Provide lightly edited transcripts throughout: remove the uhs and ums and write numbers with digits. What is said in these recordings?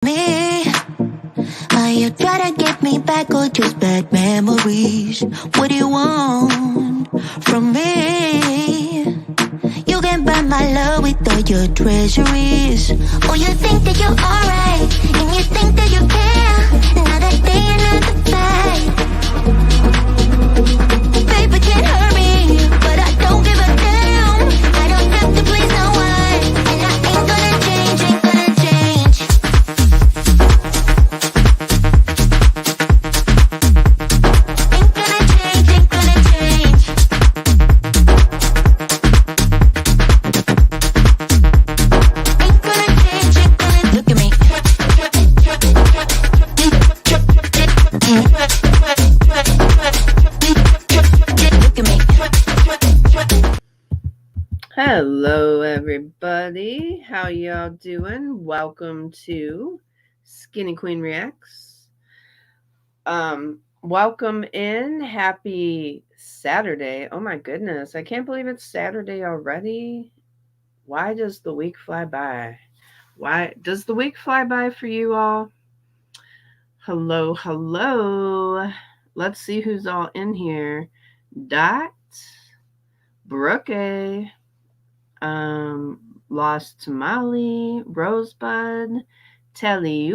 Me, are you trying to get me back or just bad memories? What do you want from me? You can buy my love with all your treasuries. Oh, you think that you're alright, and you think that you can. Another day, another fight. Paper can't hurt me, but I don't give a damn. I don't have to please no one, and I ain't gonna change, ain't gonna change. Ain't gonna change, ain't gonna change. Ain't gonna change, ain't gonna look at me. Look at me. Hello, everybody. How y'all doing? Welcome to Skinny Queen Reacts. Welcome in. Happy Saturday. Oh my goodness. I can't believe it's Saturday already. Why does the week fly by? Why does the week fly by for you all? Hello, hello. Let's see who's all in here. Dot, Brooke, Lost Tamale, Rosebud, Telly,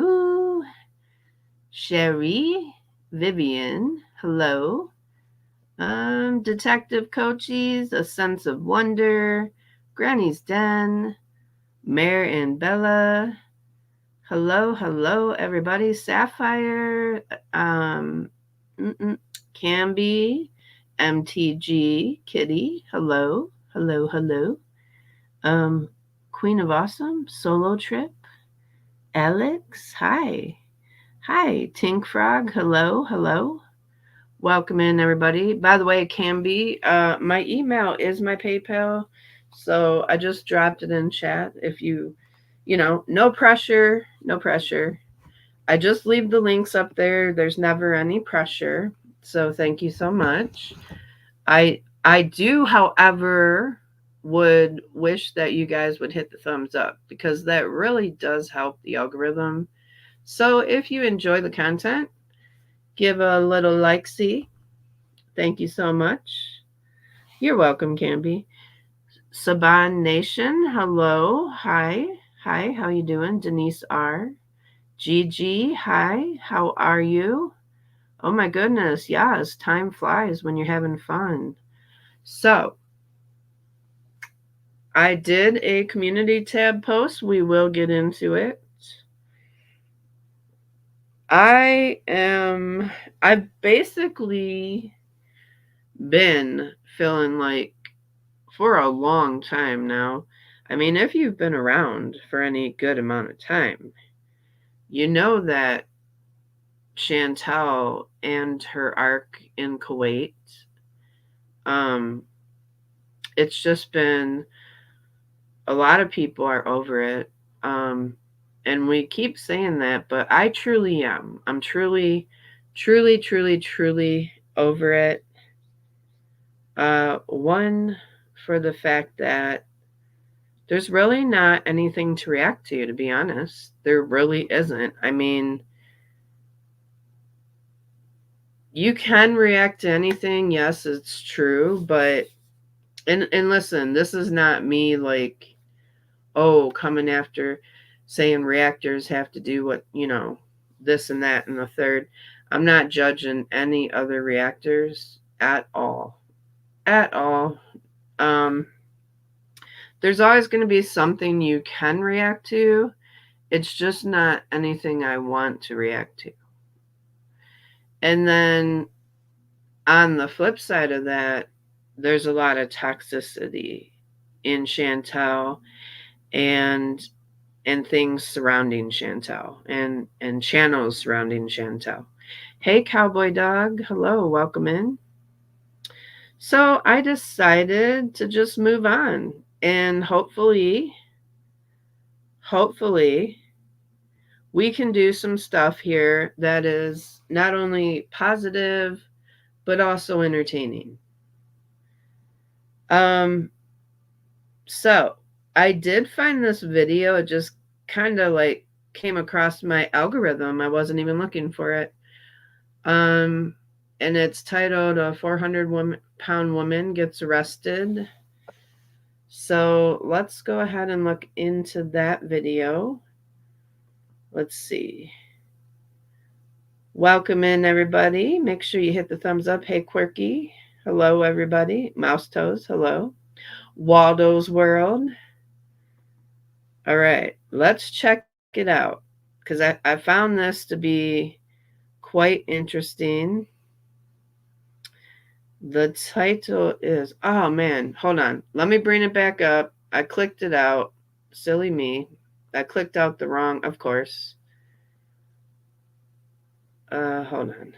Sherry, Vivian, hello. Detective Coaches, A Sense of Wonder, Granny's Den, Mare and Bella, hello, hello, everybody. Sapphire, Camby, MTG, Kitty, hello, hello, hello. Queen of Awesome, Solo Trip, Alex, hi. Hi, Tink Frog, hello, hello. Welcome in, everybody. By the way, it can be. My email is my PayPal, so I just dropped it in chat. If no pressure, no pressure. I just leave the links up there. There's never any pressure, so thank you so much. I do, however, would wish that you guys would hit the thumbs up because that really does help the algorithm. So if you enjoy the content, give a little like-see. Thank you so much. You're welcome, Camby. Saban Nation, hello. Hi. Hi, how you doing? Denise R. Gigi, hi. How are you? Oh my goodness, yes, time flies when you're having fun. So, I did a community tab post. We will get into it. I've basically been feeling like for a long time now. I mean, if you've been around for any good amount of time, you know that Chantal and her arc in Kuwait, um, it's just been a lot of people are over it. And we keep saying that, but I truly am. I'm truly, truly, truly, truly over it. One, for the fact that there's really not anything to react to be honest. There really isn't. I mean, you can react to anything. Yes, it's true, but and listen, this is not me like, oh, coming after saying reactors have to do what, this and that and the third. I'm not judging any other reactors at all. At all. Um, there's always going to be something you can react to. It's just not anything I want to react to. And then on the flip side of that, there's a lot of toxicity in Chantal and things surrounding Chantal and channels surrounding Chantal. Hey, Cowboy Dog. Hello, welcome in. So I decided to just move on and hopefully we can do some stuff here that is not only positive but also entertaining. So I did find this video. It just kind of like came across my algorithm. I wasn't even looking for it. Um, and it's titled "A 400-pound woman gets arrested." So let's go ahead and look into that video. Let's see. Welcome in, everybody. Make sure you hit the thumbs up. Hey, Quirky. Hello, everybody. Mouse Toes. Hello. Waldo's World. All right. Let's check it out because I found this to be quite interesting. The title is, oh man, hold on. Let me bring it back up. I clicked it out. Silly me. I clicked out the wrong, of course. Hold on.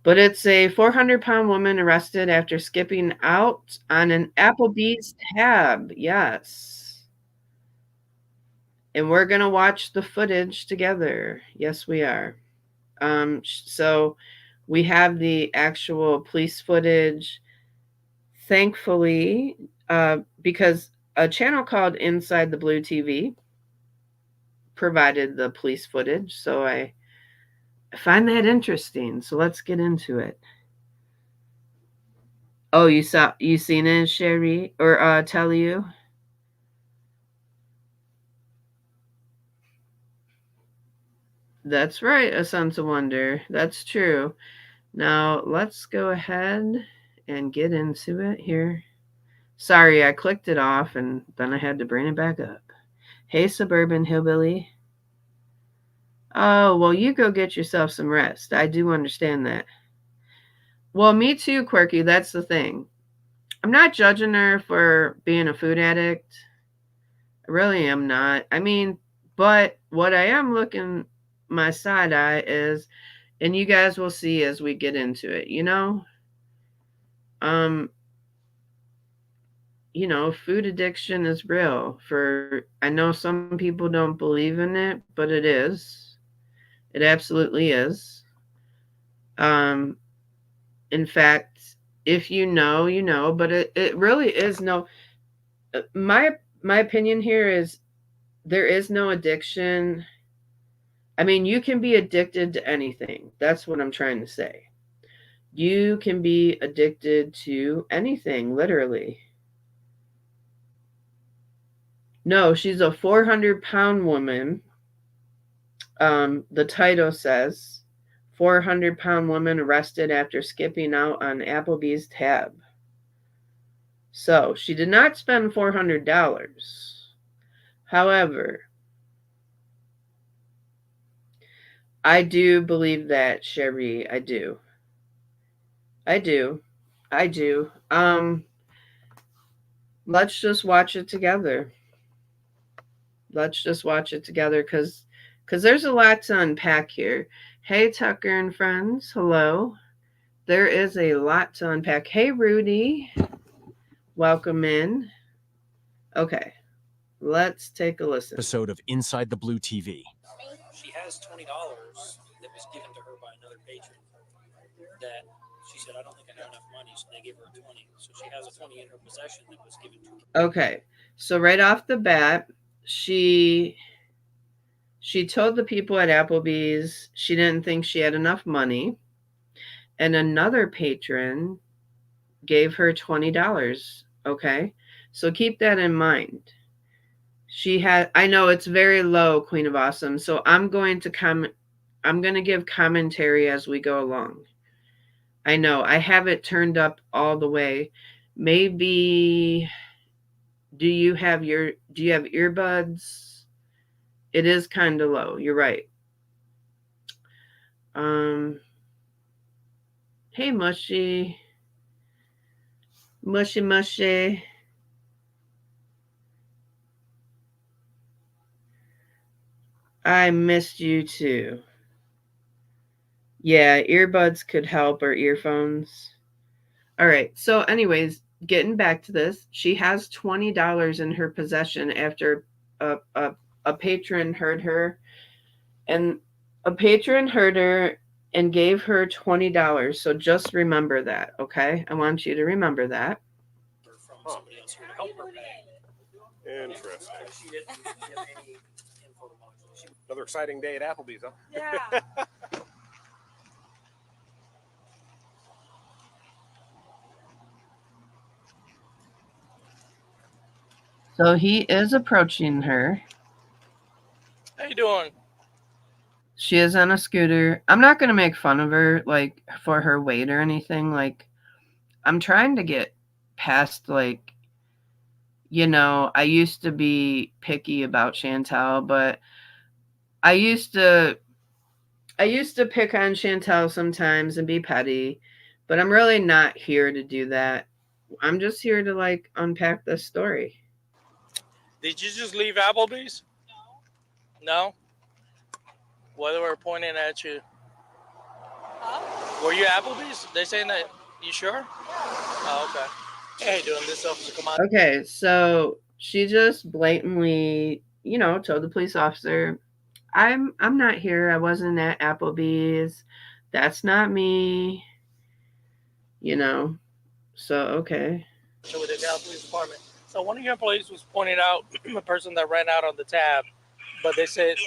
But it's a 400-pound woman arrested after skipping out on an Applebee's tab. Yes. And we're going to watch the footage together. Yes, we are. So we have the actual police footage. Thankfully, because a channel called Inside the Blue TV provided the police footage. So I find that interesting. So let's get into it. Oh, you seen it, Sherry, or tell you? That's right, A Sense of Wonder. That's true. Now let's go ahead and get into it here. Sorry, I clicked it off and then I had to bring it back up. Hey, Suburban Hillbilly. Oh, well, you go get yourself some rest. I do understand that. Well, me too, Quirky. That's the thing. I'm not judging her for being a food addict. I really am not. I mean, but what I am looking my side eye is, and you guys will see as we get into it, um, food addiction is real. I know some people don't believe in it, but it is. It absolutely is. Um, in fact, if you know, you know, but it really is no. My opinion here is there is no addiction. I mean, you can be addicted to anything. That's what I'm trying to say. You can be addicted to anything, literally. No, she's a 400-pound woman. The title says 400-pound woman arrested after skipping out on Applebee's tab. So she did not spend $400. However, I do believe that, Sherry. I do. I do. I do. Let's just watch it together. Let's just watch it together because there's a lot to unpack here. Hey, Tucker and friends. Hello. There is a lot to unpack. Hey, Rudy. Welcome in. Okay. Let's take a listen. Episode of Inside the Blue TV. She has $20 that was given to her by another patron that she said, I don't think I have enough money, so they gave her 20. So she has a 20 in her possession that was given to her. Okay. So right off the bat, she told the people at Applebee's she didn't think she had enough money. And another patron gave her $20. Okay. So keep that in mind. I know it's very low, Queen of Awesome. So I'm going to give commentary as we go along. I know I have it turned up all the way. Maybe do you have earbuds? It is kind of low. You're right. Hey, Mushy. Mushy. I missed you too. Yeah, earbuds could help, or earphones. All right. So, anyways, getting back to this, she has $20 in her possession after a patron heard her, and a patron heard her and gave her $20. So just remember that, okay? I want you to remember that. From somebody else here to help her pay. Interesting. She didn't give any info to Another exciting day at Applebee's, huh? Yeah. So he is approaching her. How you doing? She is on a scooter. I'm not going to make fun of her, like, for her weight or anything. Like, I'm trying to get past, like, you know, I used to be picky about Chantel, but I used to pick on Chantel sometimes and be petty, but I'm really not here to do that. I'm just here to, like, unpack this story. Did you just leave Applebee's? No. Well, they were pointing at you. Huh? Were you at Applebee's? They saying that. You sure? Oh, okay. Hey, how you doing? This officer, come on. Okay, so she just blatantly, you know, told the police officer, I'm not here. I wasn't at Applebee's. That's not me. You know. So okay. So with the Dallas Police Department. So one of your employees was pointing out a person that ran out on the tab, but they said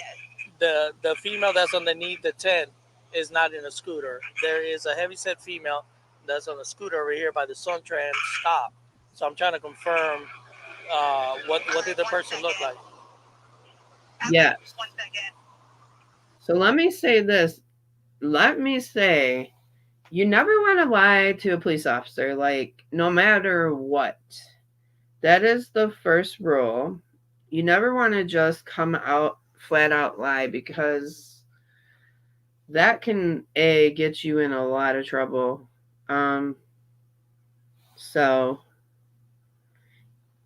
the female that's underneath the tent is not in a scooter. There is a heavyset female that's on a scooter over here by the Suntran stop. So I'm trying to confirm what did the person look like. Yes. So let me say this. Let me say, you never want to lie to a police officer, like, no matter what. That is the first rule. You never want to just come out flat out lie, because that can get you in a lot of trouble. So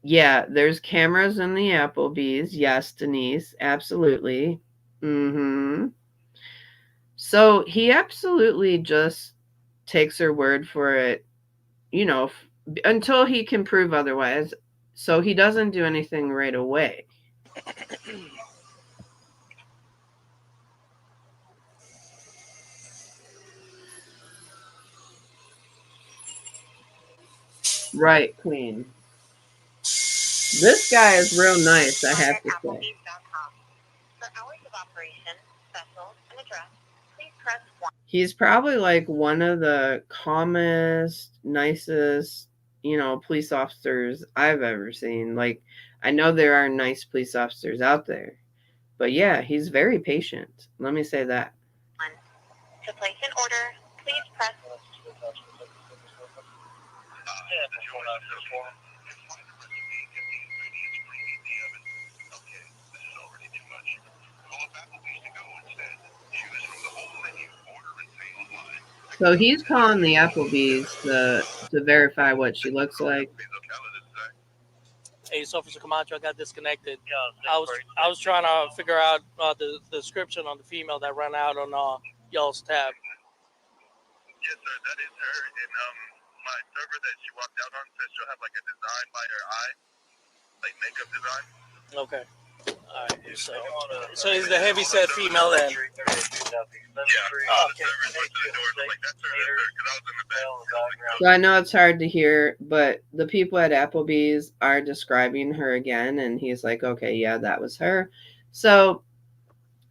yeah, there's cameras in the Applebee's. Yes, Denise, absolutely. So he absolutely just takes her word for it, you know, until he can prove otherwise. So he doesn't do anything right away. Right, Queen. This guy is real nice, I have to say. For hours of operation, special, and address, please press 1. He's probably like one of the calmest, nicest, you know, police officers I've ever seen. Like, I know there are nice police officers out there, but yeah, he's very patient. Let me say that. To place an order, please press. So he's calling the Applebee's to verify what she looks like. Hey, Officer Camacho, I got disconnected. I was trying to figure out the description on the female that ran out on y'all's tab. Yes, sir, that is her. And my server that she walked out on says she'll have like a design by her eye, like makeup design. Okay. All right. So is the heavy set female then? Yeah. Oh, okay. So I know it's hard to hear, but the people at Applebee's are describing her again, and he's like, okay, yeah, that was her. So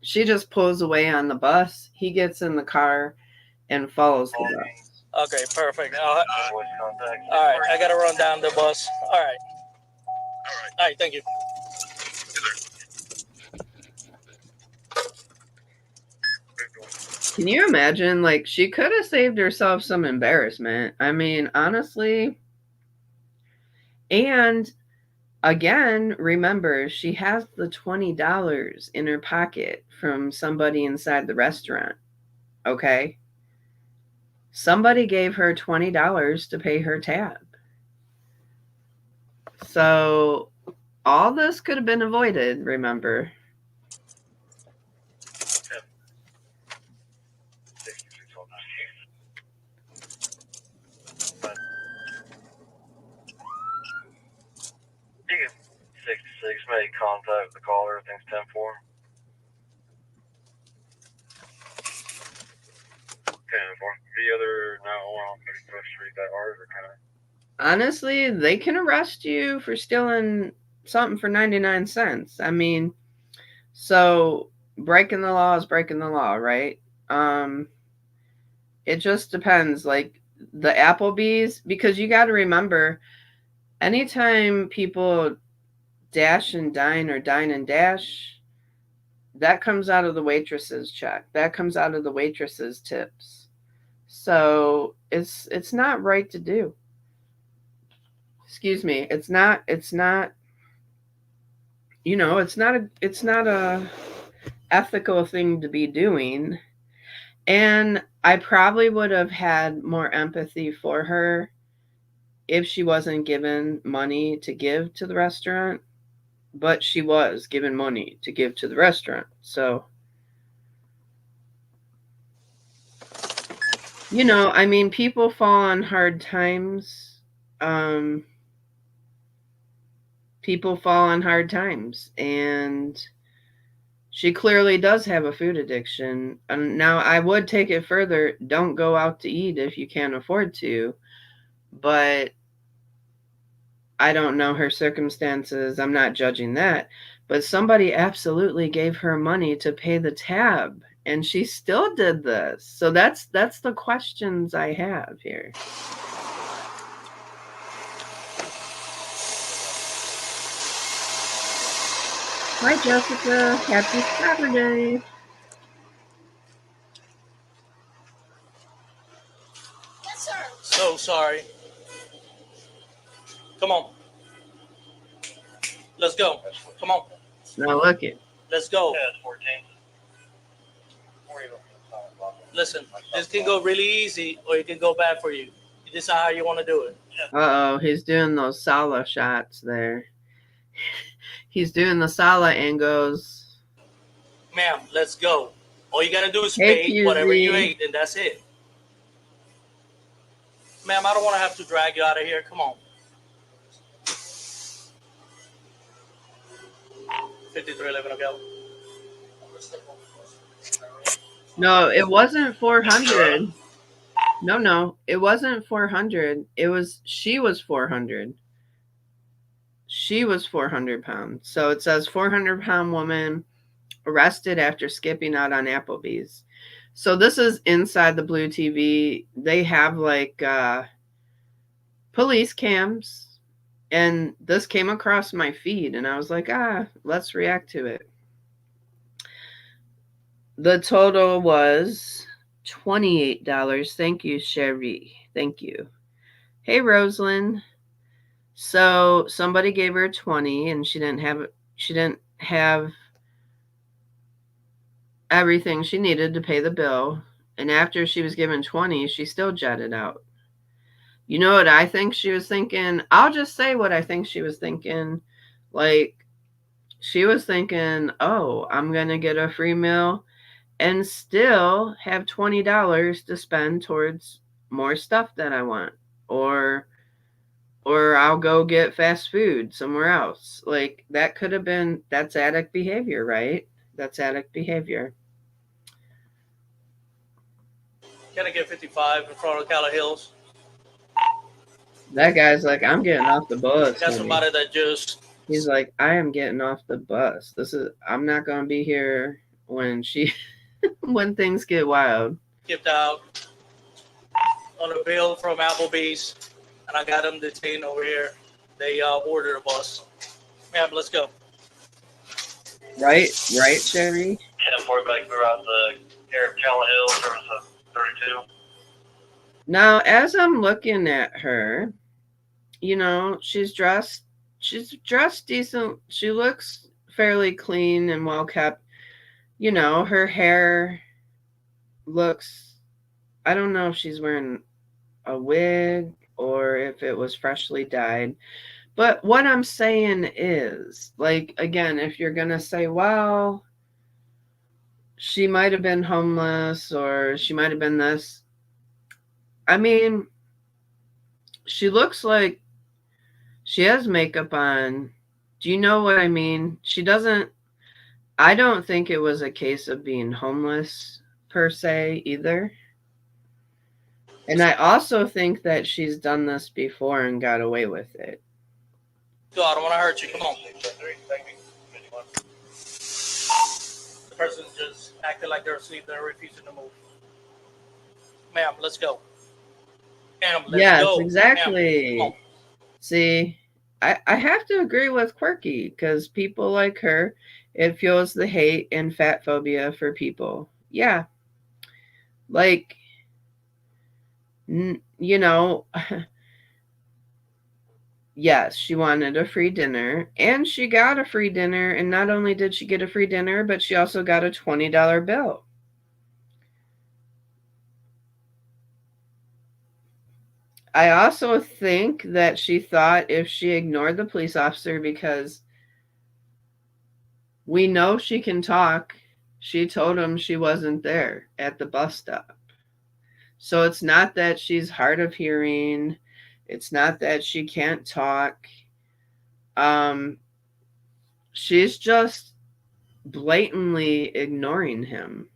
she just pulls away on the bus. He gets in the car and follows the bus. Okay, perfect. All right, I got to run down the bus. All right. All right, thank you. Can you imagine? Like, she could have saved herself some embarrassment. I mean, honestly. And again, remember, she has the $20 in her pocket from somebody inside the restaurant. Okay? Somebody gave her $20 to pay her tab. So all this could have been avoided, remember? You can 66 make contact with the caller. Everything's 10-4. The other 911 on 31st Street, that hard or kind of. Honestly, they can arrest you for stealing something for 99 cents. I mean, so breaking the law is breaking the law, right? It just depends. Like the Applebee's, because you got to remember, anytime people dash and dine or dine and dash, that comes out of the waitress's check. That comes out of the waitress's tips. So it's not right to do. Excuse me. It's not it's not a ethical thing to be doing. And I probably would have had more empathy for her if she wasn't given money to give to the restaurant, but she was given money to give to the restaurant. So, I mean, people fall on hard times. Um, People fall on hard times, and she clearly does have a food addiction. And now I would take it further. Don't go out to eat if you can't afford to, but I don't know her circumstances. I'm not judging that. But somebody absolutely gave her money to pay the tab, and she still did this. So that's the questions I have here. Hi Jessica, happy Saturday. So sorry. Come on. Let's go. Come on. Now look it. Let's go. Yeah, it's 14. Listen, this can go really easy or it can go bad for you. You decide how you want to do it. Uh-oh, he's doing those Sala shots there. He's doing the Sala and goes, Ma'am, let's go. All you gotta do is Hey, pay whatever you QZ. ate, and that's it. Ma'am, I don't want to have to drag you out of here. Come on. 5311 available. No, it wasn't 400. No, it wasn't 400. She was 400. She was 400 pounds. So it says 400-pound woman arrested after skipping out on Applebee's. So this is inside the Blue TV. They have like police cams, and this came across my feed, and I was like, let's react to it. The total was $28. Thank you, Sherry. Thank you. Hey, Rosalind. So somebody gave her 20, and she didn't have everything she needed to pay the bill. And after she was given 20, she still jetted out. You know what I think she was thinking? I'll just say what I think she was thinking. Like, she was thinking, oh, I'm going to get a free meal and still have $20 to spend towards more stuff that I want. Or I'll go get fast food somewhere else. Like, that could have been, that's addict behavior, right? That's addict behavior. Can I get 55 in front of Calla Hills? That guy's like, I'm getting off the bus. I got somebody that just... He's like, I am getting off the bus. I'm not going to be here when when things get wild. Skipped out on a bill from Applebee's, and I got them detained over here. They ordered a bus. Ma'am, let's go. Right, Sherry? Yeah, Fort back throughout the area of Calla Hills, service of 32. Now, as I'm looking at her, she's dressed decent. She looks fairly clean and well kept. Her hair looks, I don't know if she's wearing a wig or if it was freshly dyed. But what I'm saying is, like, again, if you're going to say, well, she might have been homeless or she might have been this. I mean, she looks like she has makeup on. Do you know what I mean? I don't think it was a case of being homeless per se either. And I also think that she's done this before and got away with it. Go, I don't want to hurt you. Come on. The person's acting like they're asleep. They're refusing to move. Ma'am, let's go. Ma'am, let's Yes, go. Ma'am, exactly. come on. See, I have to agree with Quirky because people like her, it fuels the hate and fat phobia for people. Yeah, like, you know, yes, she wanted a free dinner and she got a free dinner. And not only did she get a free dinner, but she also got a $20 bill. I also think that she thought if she ignored the police officer, because we know she can talk, she told him she wasn't there at the bus stop. So it's not that she's hard of hearing, it's not that she can't talk. She's just blatantly ignoring him.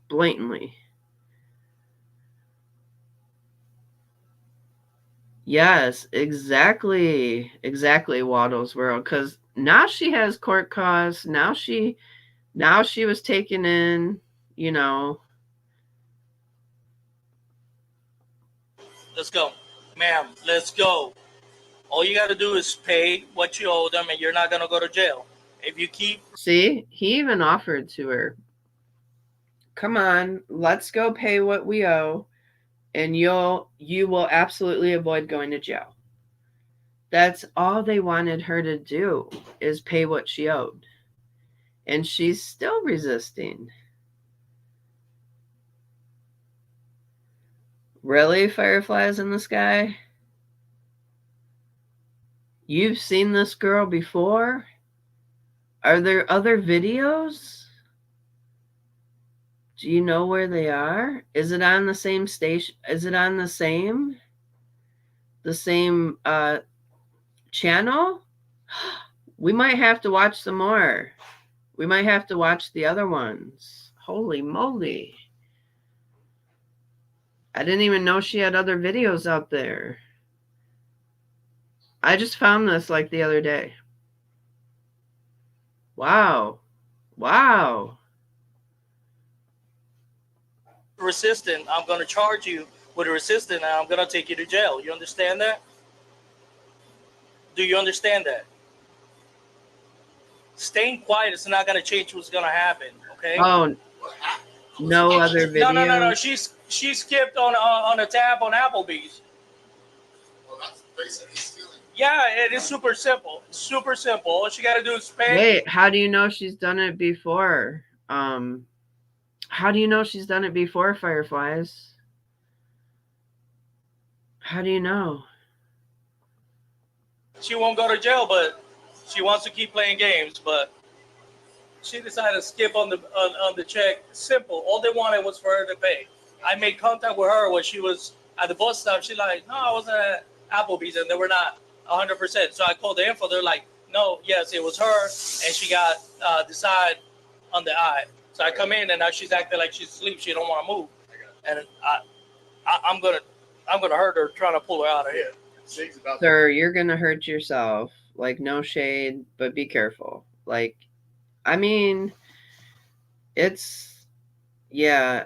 Blatantly. Yes, exactly. Exactly, Waddle's World. Because now she has court cause. Now she was taken in, you know. Let's go. Ma'am, let's go. All you got to do is pay what you owe them, and you're not going to go to jail. If you keep. See, he even offered to her, come on, let's go pay what we owe, and you will absolutely avoid going to jail. That's all they wanted her to do, is pay what she owed. And she's still resisting. Really, fireflies in the sky? You've seen this girl before? Are there other videos? Do you know where they are? Is it on the same station? Is it on the same channel? We might have to watch some more. We might have to watch the other ones. Holy moly. I didn't even know she had other videos out there. I just found this like the other day. Wow. Wow. Resisting, I'm going to charge you with a resisting, and I'm going to take you to jail. You understand that? Do you understand that? Staying quiet is not going to change what's going to happen, okay? Oh, no other video? No. She skipped on a tab on Applebee's. Well, that's basically stealing. Yeah, it is super simple. Super simple. All she got to do is pay. Wait, how do you know she's done it before? How do you know she's done it before, Fireflies? How do you know? She won't go to jail, but she wants to keep playing games. But she decided to skip on the check. Simple. All they wanted was for her to pay. I made contact with her when she was at the bus stop. She's like, no, I wasn't at Applebee's, and they were not 100%. So I called the info. They're like, no, yes, it was her, and she got decide on the eye. So I come in, and now she's acting like she's asleep. She don't want to move, and I'm gonna hurt her trying to pull her out of here. Sir, you're gonna hurt yourself. Like, no shade, but be careful. Like, I mean, it's, yeah,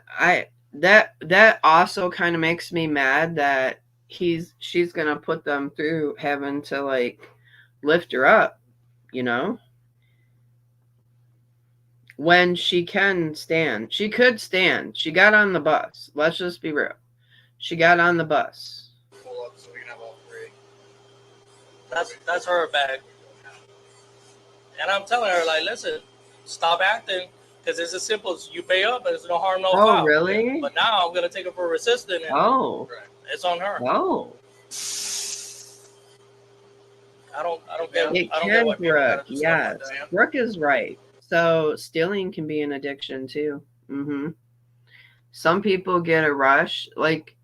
that also kind of makes me mad that she's gonna put them through having to like lift her up, you know, when she can stand. She could stand. She got on the bus. Let's just be real. She got on the bus. Pull up so we can have all three. That's her bag. And I'm telling her, like, listen, stop acting, because it's as simple as you pay up and there's no harm, no foul. Oh, really? But now I'm going to take her for resisting, and it's on her. Oh. I don't get It I don't can, get why people Brooke. gotta do stuff Yes. like that. Brooke is right. So stealing can be an addiction too. Some people get a rush. Like,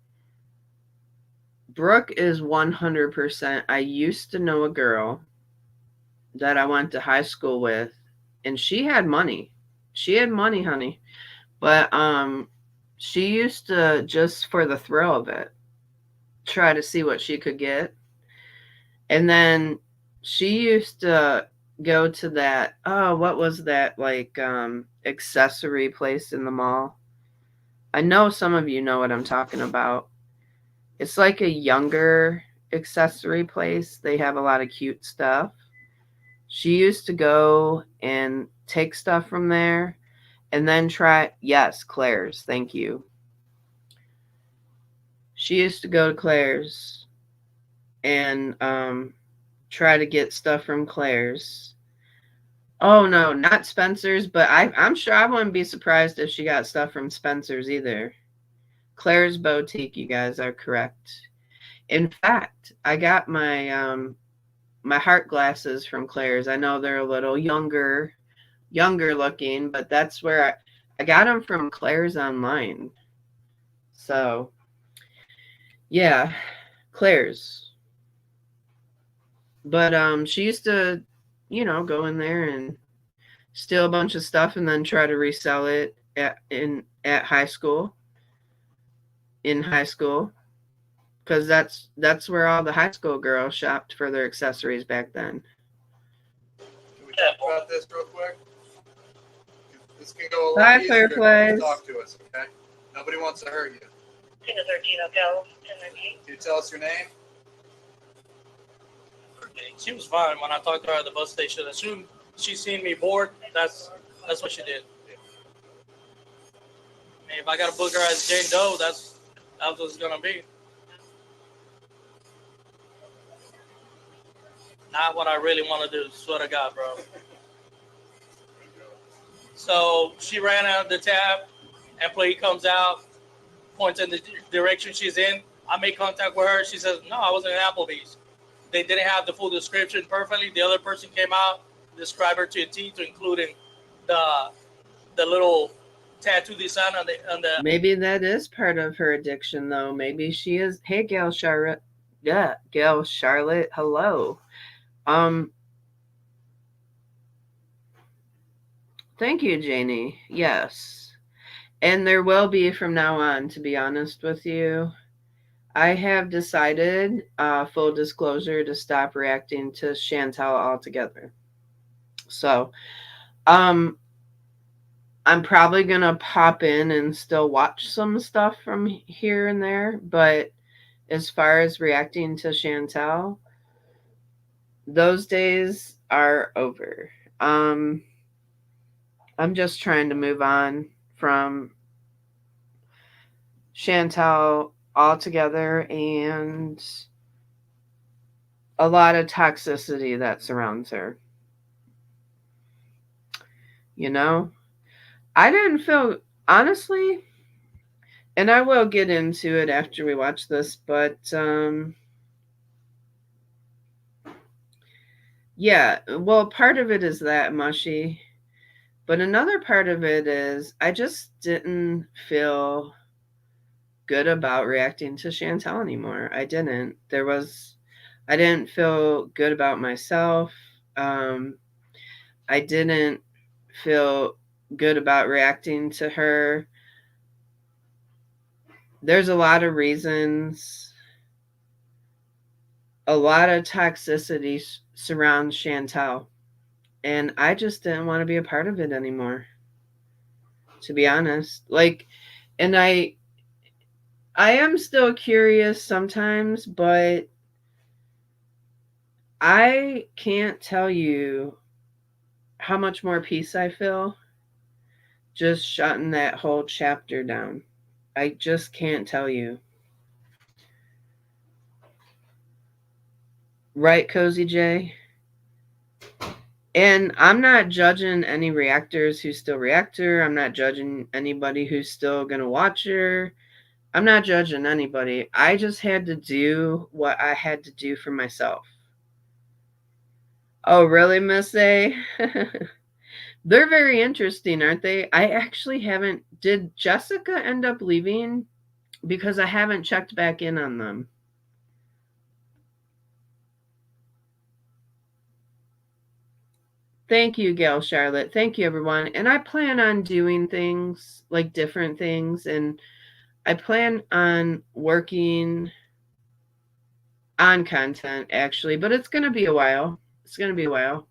Brooke is 100%. I used to know a girl that I went to high school with, and she had money. She had money, honey. But she used to, just for the thrill of it, try to see what she could get. And then she used to go to that, oh, what was that, like accessory place in the mall. I know some of you know what I'm talking about. It's like a younger accessory place. They have a lot of cute stuff. She used to go and take stuff from there and then try, yes, Claire's, thank you. She used to go to Claire's and try to get stuff from Claire's. Oh no, not Spencer's, but I'm sure I wouldn't be surprised if she got stuff from Spencer's either. Claire's Boutique, you guys are correct. In fact, I got my heart glasses from Claire's. I know they're a little younger looking, but that's where I got them from Claire's online. So, yeah, Claire's. But she used to, go in there and steal a bunch of stuff and then try to resell it at high school. In high school, because that's where all the high school girls shopped for their accessories back then. Can we talk about this real quick? This can go a lot Bye, easier if Fireflies. you talk to us, okay? Nobody wants to hurt you. Take a 13, go. 1013. Can you tell us your name? She was fine when I talked to her at the bus station. As soon as she seen me bored, that's what she did. I mean, if I gotta book her as Jane Doe, that's what it's gonna be. Not what I really want to do. Swear to God, bro. So she ran out of the tab. Employee comes out, points in the direction she's in. I make contact with her. She says, "No, I was in Applebee's." They didn't have the full description perfectly. The other person came out, described her to a T, to including the little tattoo design on the. Maybe that is part of her addiction, though. Maybe she is. Hey, Gail Charlotte. Yeah, Gail Charlotte. Hello. Thank you, Janie. Yes. And there will be from now on, to be honest with you. I have decided, full disclosure, to stop reacting to Chantel altogether. So, I'm probably going to pop in and still watch some stuff from here and there. But as far as reacting to Chantel, those days are over. I'm just trying to move on from Chantel altogether and a lot of toxicity that surrounds her. I didn't feel, honestly, and I will get into it after we watch this, but yeah, well, part of it is that, Mushy, but another part of it is I just didn't feel good about reacting to Chantel anymore. I didn't. I didn't feel good about myself. I didn't feel good about reacting to her. There's a lot of reasons. A lot of toxicity surrounds Chantel. And I just didn't want to be a part of it anymore. To be honest. And I am still curious sometimes, but I can't tell you how much more peace I feel just shutting that whole chapter down. I just can't tell you. Right, Cozy J? And I'm not judging any reactors who still react to her. I'm not judging anybody who's still going to watch her. I'm not judging anybody. I just had to do what I had to do for myself. Oh, really, Miss A? They're very interesting, aren't they? I actually haven't. Did Jessica end up leaving? Because I haven't checked back in on them. Thank you, Gail Charlotte. Thank you, everyone. And I plan on doing things, like different things. And I plan on working on content, actually. But it's going to be a while. It's going to be a while.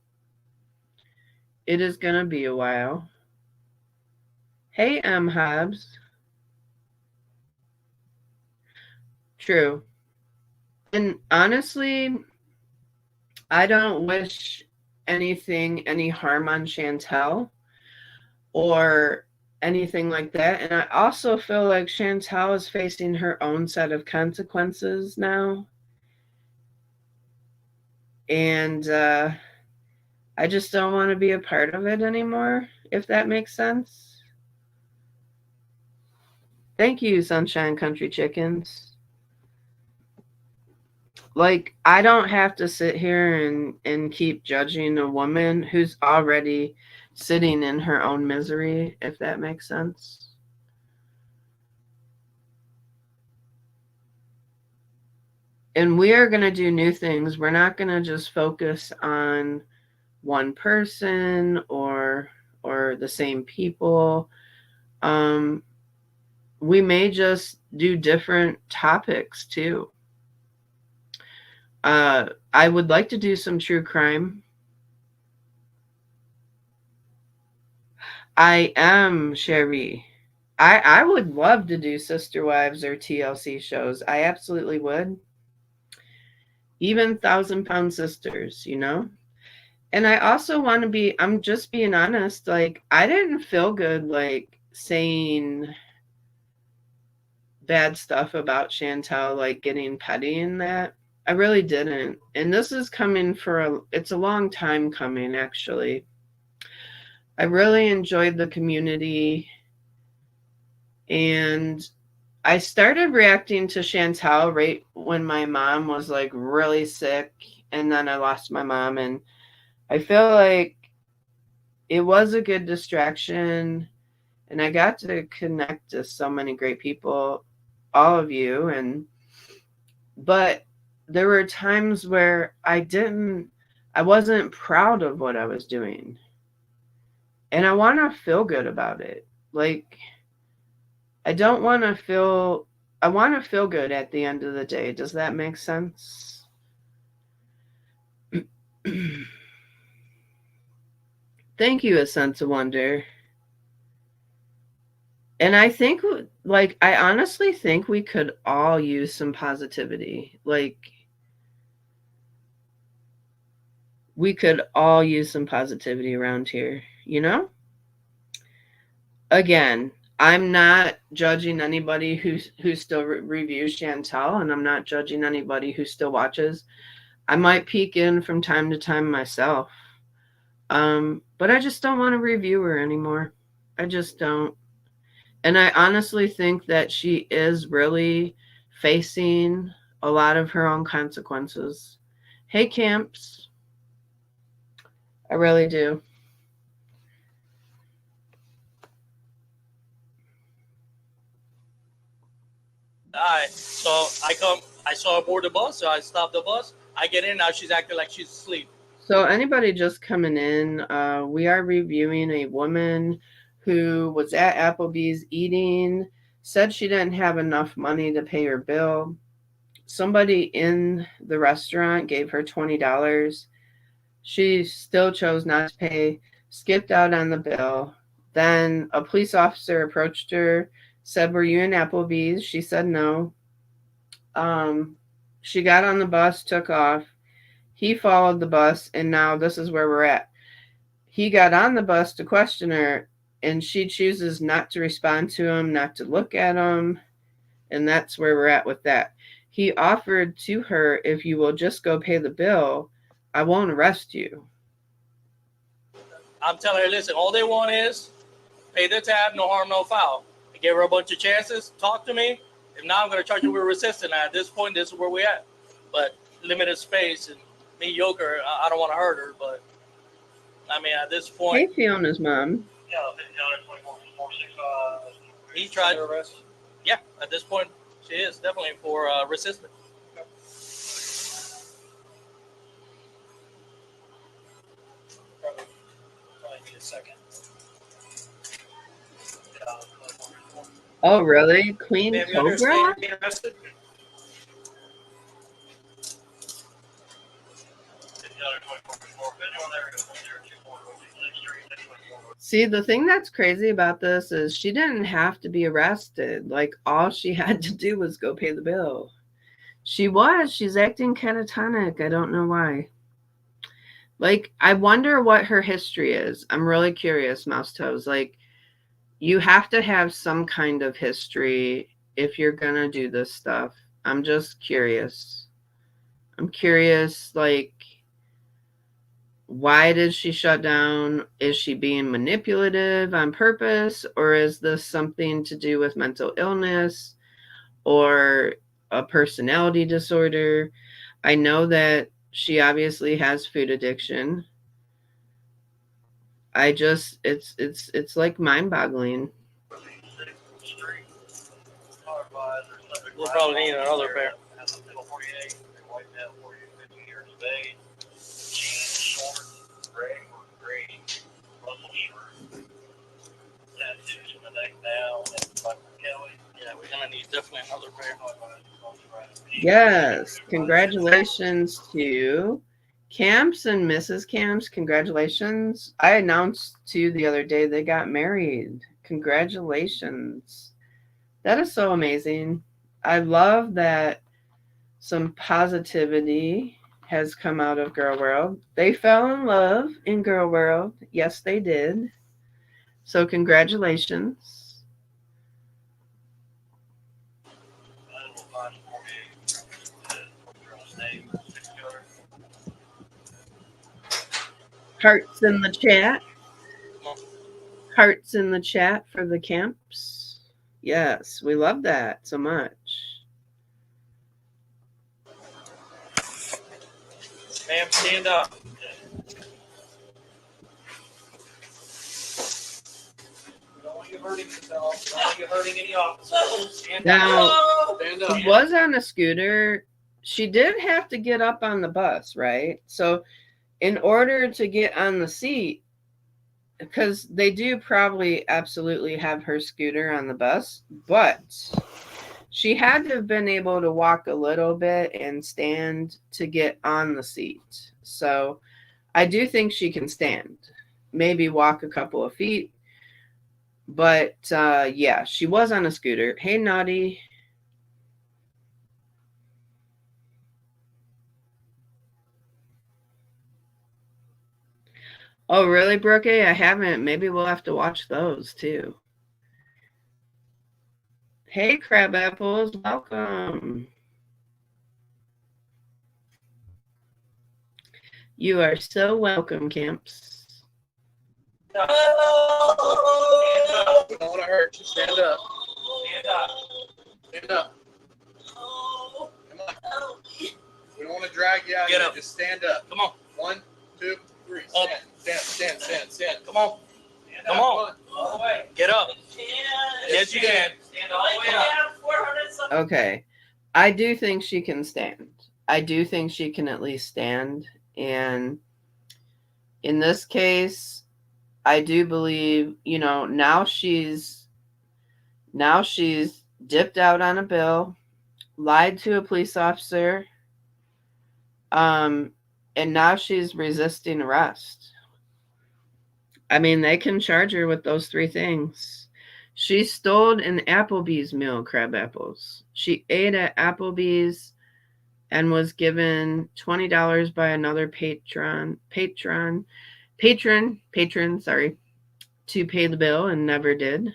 It is going to be a while. Hey, M. Hobbs. True. And honestly, I don't wish any harm on Chantel or anything like that. And I also feel like Chantel is facing her own set of consequences now. And I just don't want to be a part of it anymore, if that makes sense. Thank you, Sunshine Country Chickens. Like, I don't have to sit here and keep judging a woman who's already sitting in her own misery, if that makes sense. And we are going to do new things. We're not going to just focus on one person or the same people. We may just do different topics too. I would like to do some true crime. I am Sherry. I would love to do Sister Wives or TLC shows. I absolutely would. Even 1,000-Pound Sisters, you know? And I also want to be, I'm just being honest, like, I didn't feel good, like, saying bad stuff about Chantel, like getting petty in that. I really didn't. And this is coming it's a long time coming, actually. I really enjoyed the community. And I started reacting to Chantel right when my mom was like really sick. And then I lost my mom. And I feel like it was a good distraction. And I got to connect to so many great people, all of you. But there were times where I wasn't proud of what I was doing. And I want to feel good about it. Like, I want to feel good at the end of the day. Does that make sense? Thank you, A Sense of Wonder. And I think, like, I honestly think we could all use some positivity. Like, we could all use some positivity around here, you know? Again, I'm not judging anybody who still reviews Chantel, and I'm not judging anybody who still watches. I might peek in from time to time myself. But I just don't want to review her anymore. I just don't. And I honestly think that she is really facing a lot of her own consequences. Hey, Camps. I really do. All right. So I saw her board the bus, so I stopped the bus. I get in, now she's acting like she's asleep. So anybody just coming in, we are reviewing a woman who was at Applebee's eating, said she didn't have enough money to pay her bill. Somebody in the restaurant gave her $20. She still chose not to pay, skipped out on the bill. Then a police officer approached her, said, "Were you in Applebee's?" She said no. She got on the bus, took off. He followed the bus, and now this is where we're at. He got on the bus to question her, and she chooses not to respond to him, not to look at him, and that's where we're at with that. He offered to her, "If you will just go pay the bill, I won't arrest you." I'm telling her, listen, all they want is pay their tab, no harm, no foul. I gave her a bunch of chances, talk to me. If not, I'm going to charge you with resisting. At this point, this is where we're at. But limited space and mediocre, I don't want to hurt her, but I mean, at this point. Hey, Fiona's mom. Yeah, He tried to arrest. Yeah, at this point, she is definitely for resisting. Probably need a second. Oh, really? Queen Ma'am, you Cobra? understand being arrested? See, the thing that's crazy about this is she didn't have to be arrested. Like, all she had to do was go pay the bill. She's acting catatonic. I don't know why. Like, I wonder what her history is. I'm really curious, Mouse Toes. Like, you have to have some kind of history if you're gonna do this stuff. I'm just curious. I'm curious, like, why did she shut down? Is she being manipulative on purpose? Or is this something to do with mental illness or a personality disorder? I know that she obviously has food addiction. It's like mind-boggling. We'll probably need another pair. Yeah, we're gonna need definitely another pair. Yes, congratulations to Camps and Mrs. Camps. Congratulations. I announced to you the other day they got married. Congratulations. That is so amazing. I love that some positivity has come out of Girl World. They fell in love in Girl World. Yes, they did. So, congratulations. Hearts in the chat. Hearts in the chat for the Camps. Yes, we love that so much. Ma'am, stand up. We don't want you hurting yourself. We don't want you hurting any officers. Stand Now, up. Stand up. she was on a scooter. She did have to get up on the bus, right? So, in order to get on the seat, because they do probably absolutely have her scooter on the bus, but she had to have been able to walk a little bit and stand to get on the seat. So I do think she can stand, maybe walk a couple of feet. But yeah, she was on a scooter. Hey, Naughty. Oh, really, Brooke? I haven't. Maybe we'll have to watch those too. Hey, Crab Apples, welcome. You are so welcome, Camps. We don't want to hurt you. Stand up. Stand up. Stand up. Come on. We don't want to drag you out. Get up. Just stand up. Come on. 1, 2, 3. Stand. Come on. Come on. All the way. Get up. Yes, you can. Stand all the way up. Okay. I do think she can stand. I do think she can at least stand. And in this case, I do believe, now she's dipped out on a bill, lied to a police officer, and now she's resisting arrest. I mean, they can charge her with those 3 things. She stole an Applebee's meal, Crab Apples. She ate at Applebee's and was given $20 by another patron, sorry, to pay the bill and never did.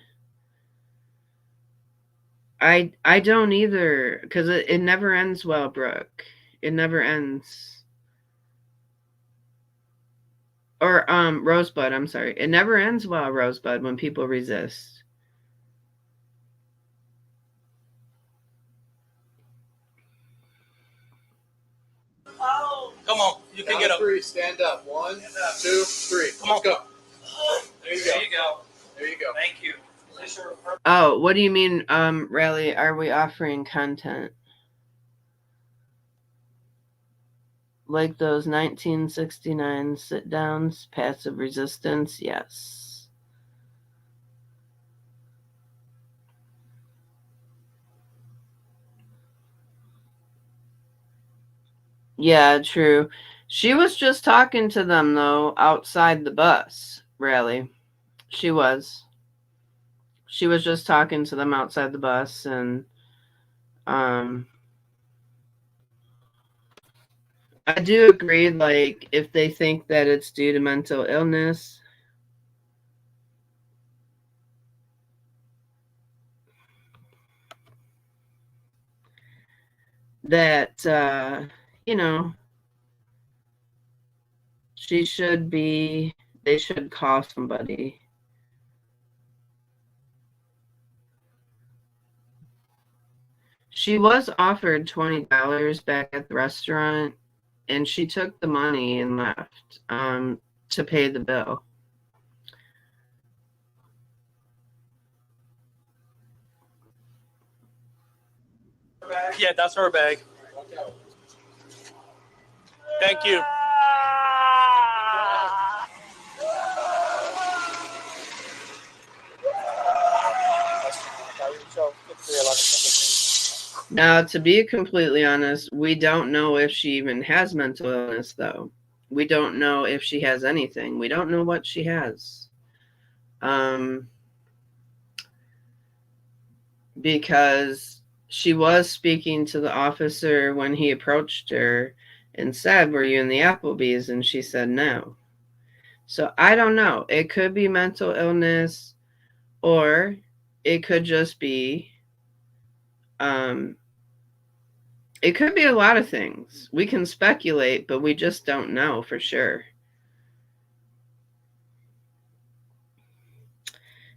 I don't either, because it never ends well, Brooke. It never ends. Or Rosebud, I'm sorry. It never ends well, Rosebud, when people resist. Come on. You can get up. 3, stand up. 1, 2, 3. Come on. Let's go. There you go. There you go. Thank you. Oh, what do you mean, Riley? Are we offering content? Like those 1969 sit-downs, passive resistance? Yes. Yeah, true. She was just talking to them, though, outside the bus, Riley. She was. She was just talking to them outside the bus, and um, I do agree. Like, if they think that it's due to mental illness, that you know, she should be. They should call somebody. She was offered $20 back at the restaurant, and she took the money and left to pay the bill. Yeah, that's her bag. Thank you. Now, to be completely honest, we don't know if she even has mental illness, though. We don't know if she has anything. We don't know what she has. Because she was speaking to the officer when he approached her and said, "Were you in the Applebee's?" And she said no. So I don't know. It could be mental illness, or it could just be it could be a lot of things. We can speculate, but we just don't know for sure.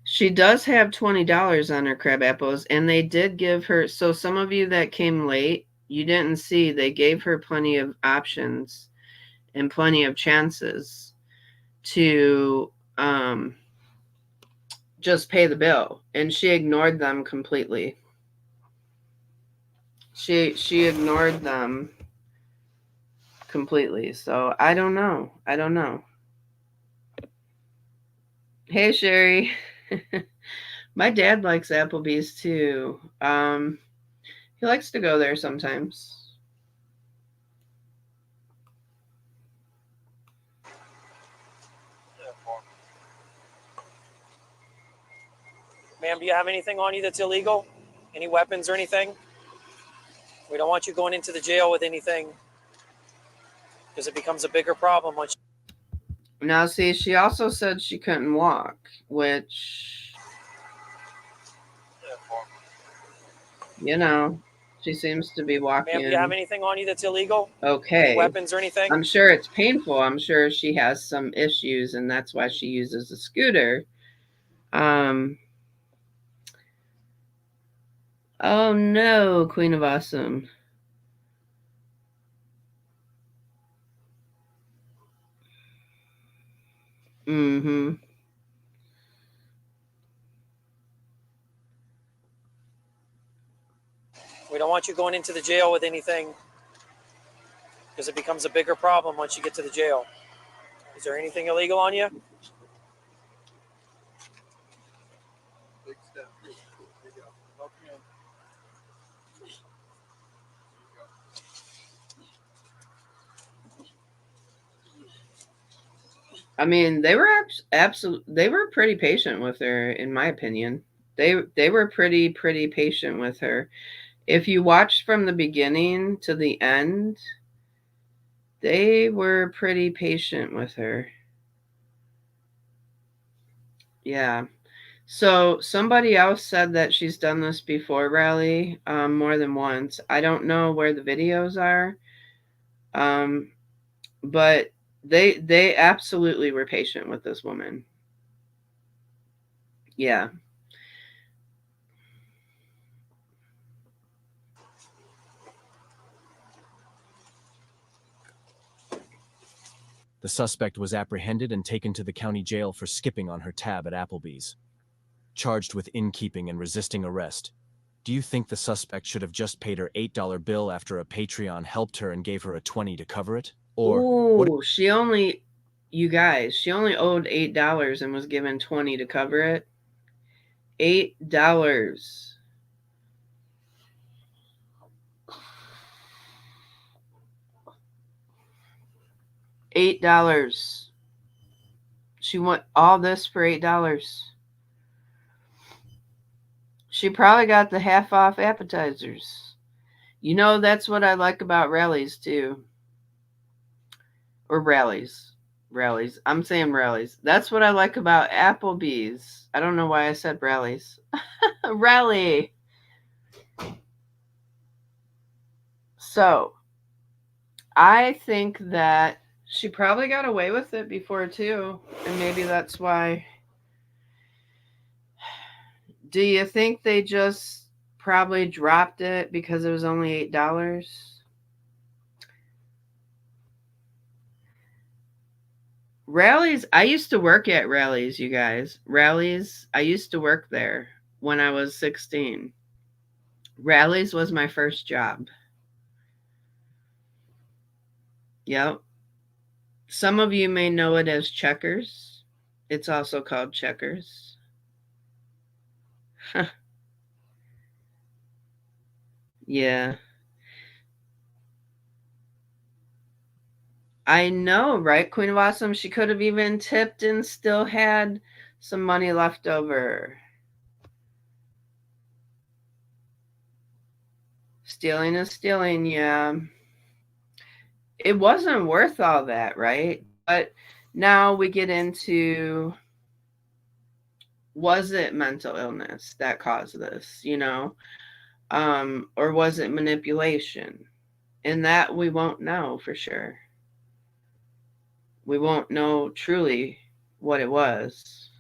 She does have $20 on her crab apples, and they did give her. So some of you that came late, you didn't see they gave her plenty of options and plenty of chances to just pay the bill, and she ignored them completely. She ignored them completely. So I don't know. I don't know. Hey, Sherry. My dad likes Applebee's too. He likes to go there sometimes. Ma'am, do you have anything on you that's illegal? Any weapons or anything? We don't want you going into the jail with anything, because it becomes a bigger problem once. Now, see, she also said she couldn't walk, which, you know, she seems to be walking. Ma'am, do you have anything on you that's illegal? Okay. Any weapons or anything? I'm sure it's painful. I'm sure she has some issues, and that's why she uses a scooter. Oh no, Queen of Awesome. Mm-hmm. We don't want you going into the jail with anything, because it becomes a bigger problem once you get to the jail. Is there anything illegal on you? Big step. There you go. Help me in. I mean, they were absolutely. They were pretty patient with her, in my opinion. They were pretty patient with her. If you watched from the beginning to the end, they were pretty patient with her. Yeah. So somebody else said that she's done this before, Rally, more than once. I don't know where the videos are, but they absolutely were patient with this woman. Yeah. The suspect was apprehended and taken to the county jail for skipping on her tab at Applebee's. Charged with inkeeping and resisting arrest. Do you think the suspect should have just paid her $8 bill after a Patreon helped her and gave her a $20 to cover it? Or Ooh, she only owed $8 and was given $20 to cover it. $8. $8. She want all this for $8. She probably got the half off appetizers. You know, that's what I like about rallies too. Or rallies. Rallies. I'm saying rallies. That's what I like about Applebee's. I don't know why I said rallies. Rally. So, I think that she probably got away with it before too. And maybe that's why. Do you think they just probably dropped it because it was only $8? Rallies, I used to work at Rallies, you guys. Rallies, I used to work there when I was 16. Rallies was my first job. Yep. Some of you may know it as Checkers. It's also called Checkers. Yeah. I know, right, Queen of Awesome? She could have even tipped and still had some money left over. Stealing is stealing, yeah. It wasn't worth all that, right? But now we get into, was it mental illness that caused this, you know? Or was it manipulation? And that we won't know for sure. We won't know truly what it was.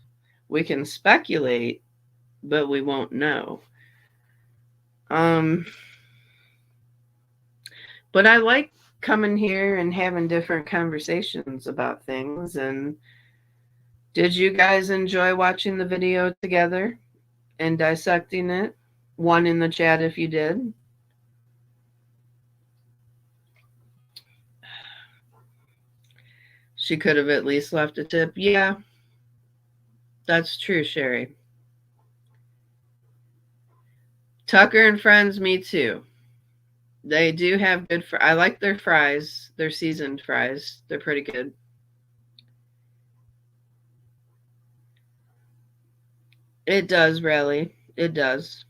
We can speculate, but we won't know. But I like coming here and having different conversations about things. And did you guys enjoy watching the video together and dissecting it? One in the chat if you did. She could have at least left a tip. Yeah, that's true, Sherry. Tucker and Friends, me too. They do have good I like their fries. Their seasoned fries. They're pretty good. It does, really. It does.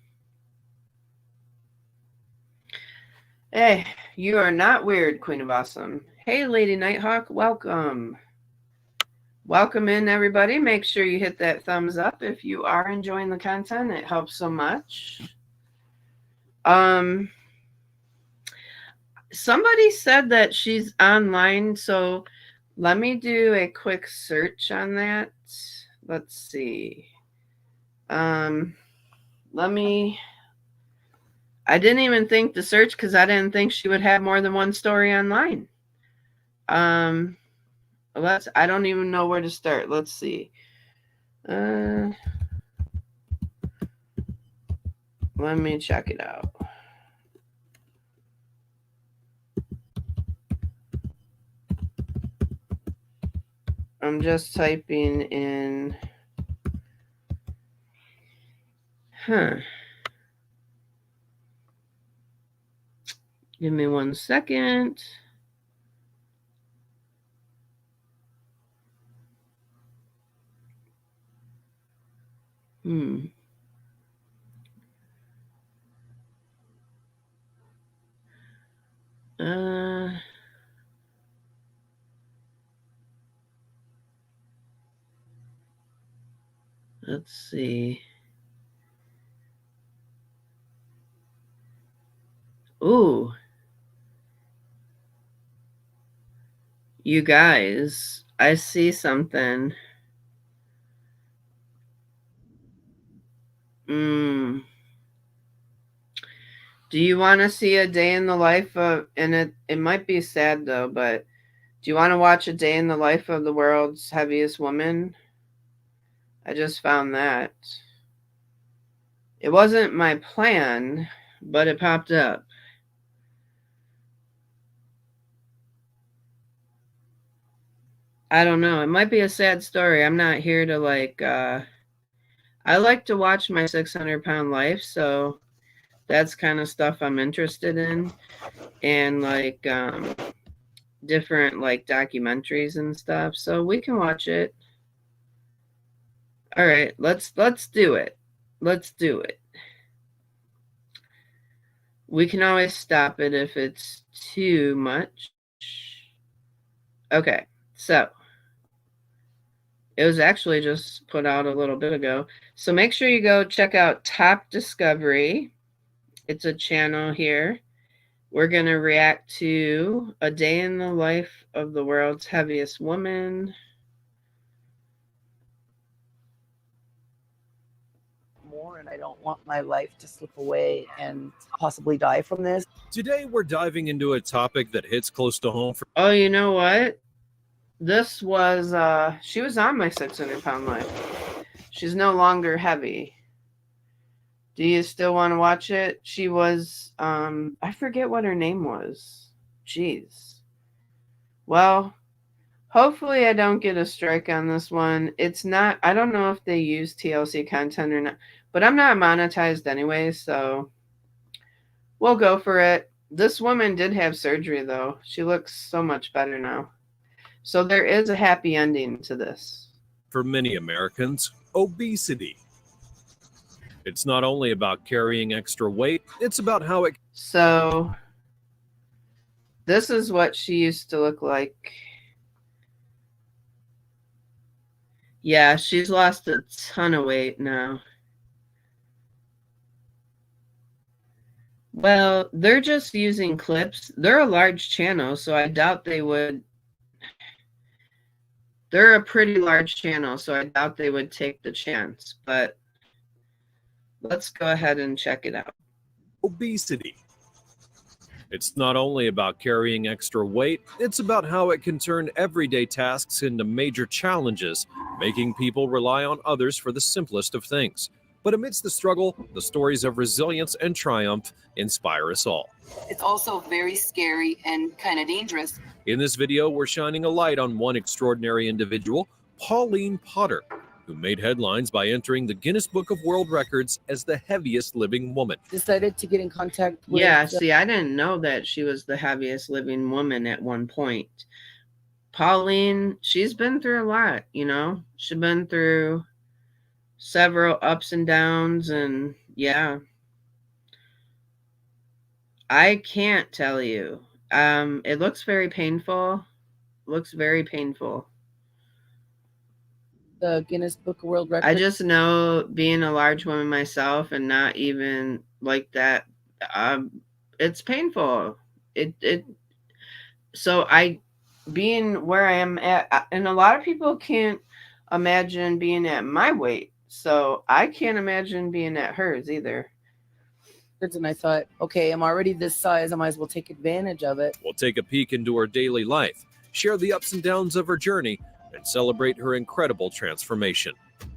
Hey, you are not weird, Queen of Awesome. Hey, Lady Nighthawk, welcome. Welcome in, everybody. Make sure you hit that thumbs up if you are enjoying the content. It helps so much. Somebody said that she's online, so let me do a quick search on that. Let's see. I didn't even think to search because I didn't think she would have more than one story online. I don't even know where to start. Let's see. Let me check it out. I'm just typing in. Give me 1 second. Let's see. Ooh. You guys, I see something. Do you want to see a day in the life of, and it might be sad though, but do you want to watch a day in the life of the world's heaviest woman? I just found that. It wasn't my plan, but it popped up. I don't know. It might be a sad story. I'm not here to I like to watch my 600-pound life, so that's kind of stuff I'm interested in. And different documentaries and stuff. So we can watch it. All right, let's do it. Let's do it. We can always stop it if it's too much. Okay, so it was actually just put out a little bit ago. So make sure you go check out Top Discovery. It's a channel here. We're going to react to A Day in the Life of the World's Heaviest Woman. More, and I don't want my life to slip away and possibly die from this. Today, we're diving into a topic that hits close to home. Oh, you know what? This was, she was on my 600-pound life. She's no longer heavy. Do you still want to watch it? She was, I forget what her name was. Jeez. Well, hopefully I don't get a strike on this one. It's not, I don't know if they use TLC content or not, but I'm not monetized anyway, so we'll go for it. This woman did have surgery, though. She looks so much better now. So there is a happy ending to this. For many Americans, obesity. It's not only about carrying extra weight, it's about how it... So this is what she used to look like. Yeah, she's lost a ton of weight now. Well, they're just using clips. They're a large channel, so I doubt they would. They're a pretty large channel, so I doubt they would take the chance. But let's go ahead and check it out. Obesity. It's not only about carrying extra weight, it's about how it can turn everyday tasks into major challenges, making people rely on others for the simplest of things. But amidst the struggle, the stories of resilience and triumph inspire us all. It's also very scary and kind of dangerous. In this video, we're shining a light on one extraordinary individual, Pauline Potter, who made headlines by entering the Guinness Book of World Records as the heaviest living woman. Decided to get in contact with... Yeah, see, I didn't know that she was the heaviest living woman at one point. Pauline, she's been through a lot, you know? She's been through several ups and downs, and yeah. I can't tell you. It looks very painful. Looks very painful. The Guinness Book of World Records. I just know, being a large woman myself and not even like that, it's painful. So being where I am at, and a lot of people can't imagine being at my weight. So I can't imagine being at hers either. And I thought, okay, I'm already this size. I might as well take advantage of it. We'll take a peek into her daily life, share the ups and downs of her journey, and celebrate her incredible transformation.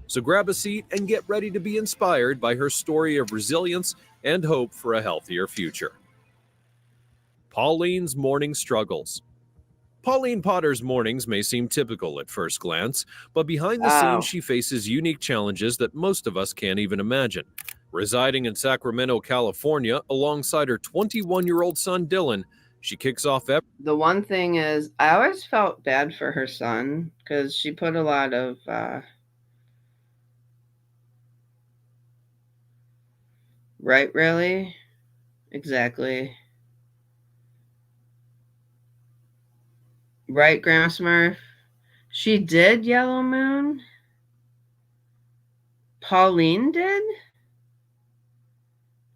So grab a seat and get ready to be inspired by her story of resilience and hope for a healthier future. Pauline's morning struggles. Pauline Potter's mornings may seem typical at first glance, but behind the scenes she faces unique challenges that most of us can't even imagine. Residing in Sacramento, California, alongside her 21-year-old son Dylan, she kicks off the one thing is, I always felt bad for her son because she put a lot of right, really? Exactly. Right, Grandma Smurf? She did Yellow Moon? Pauline did?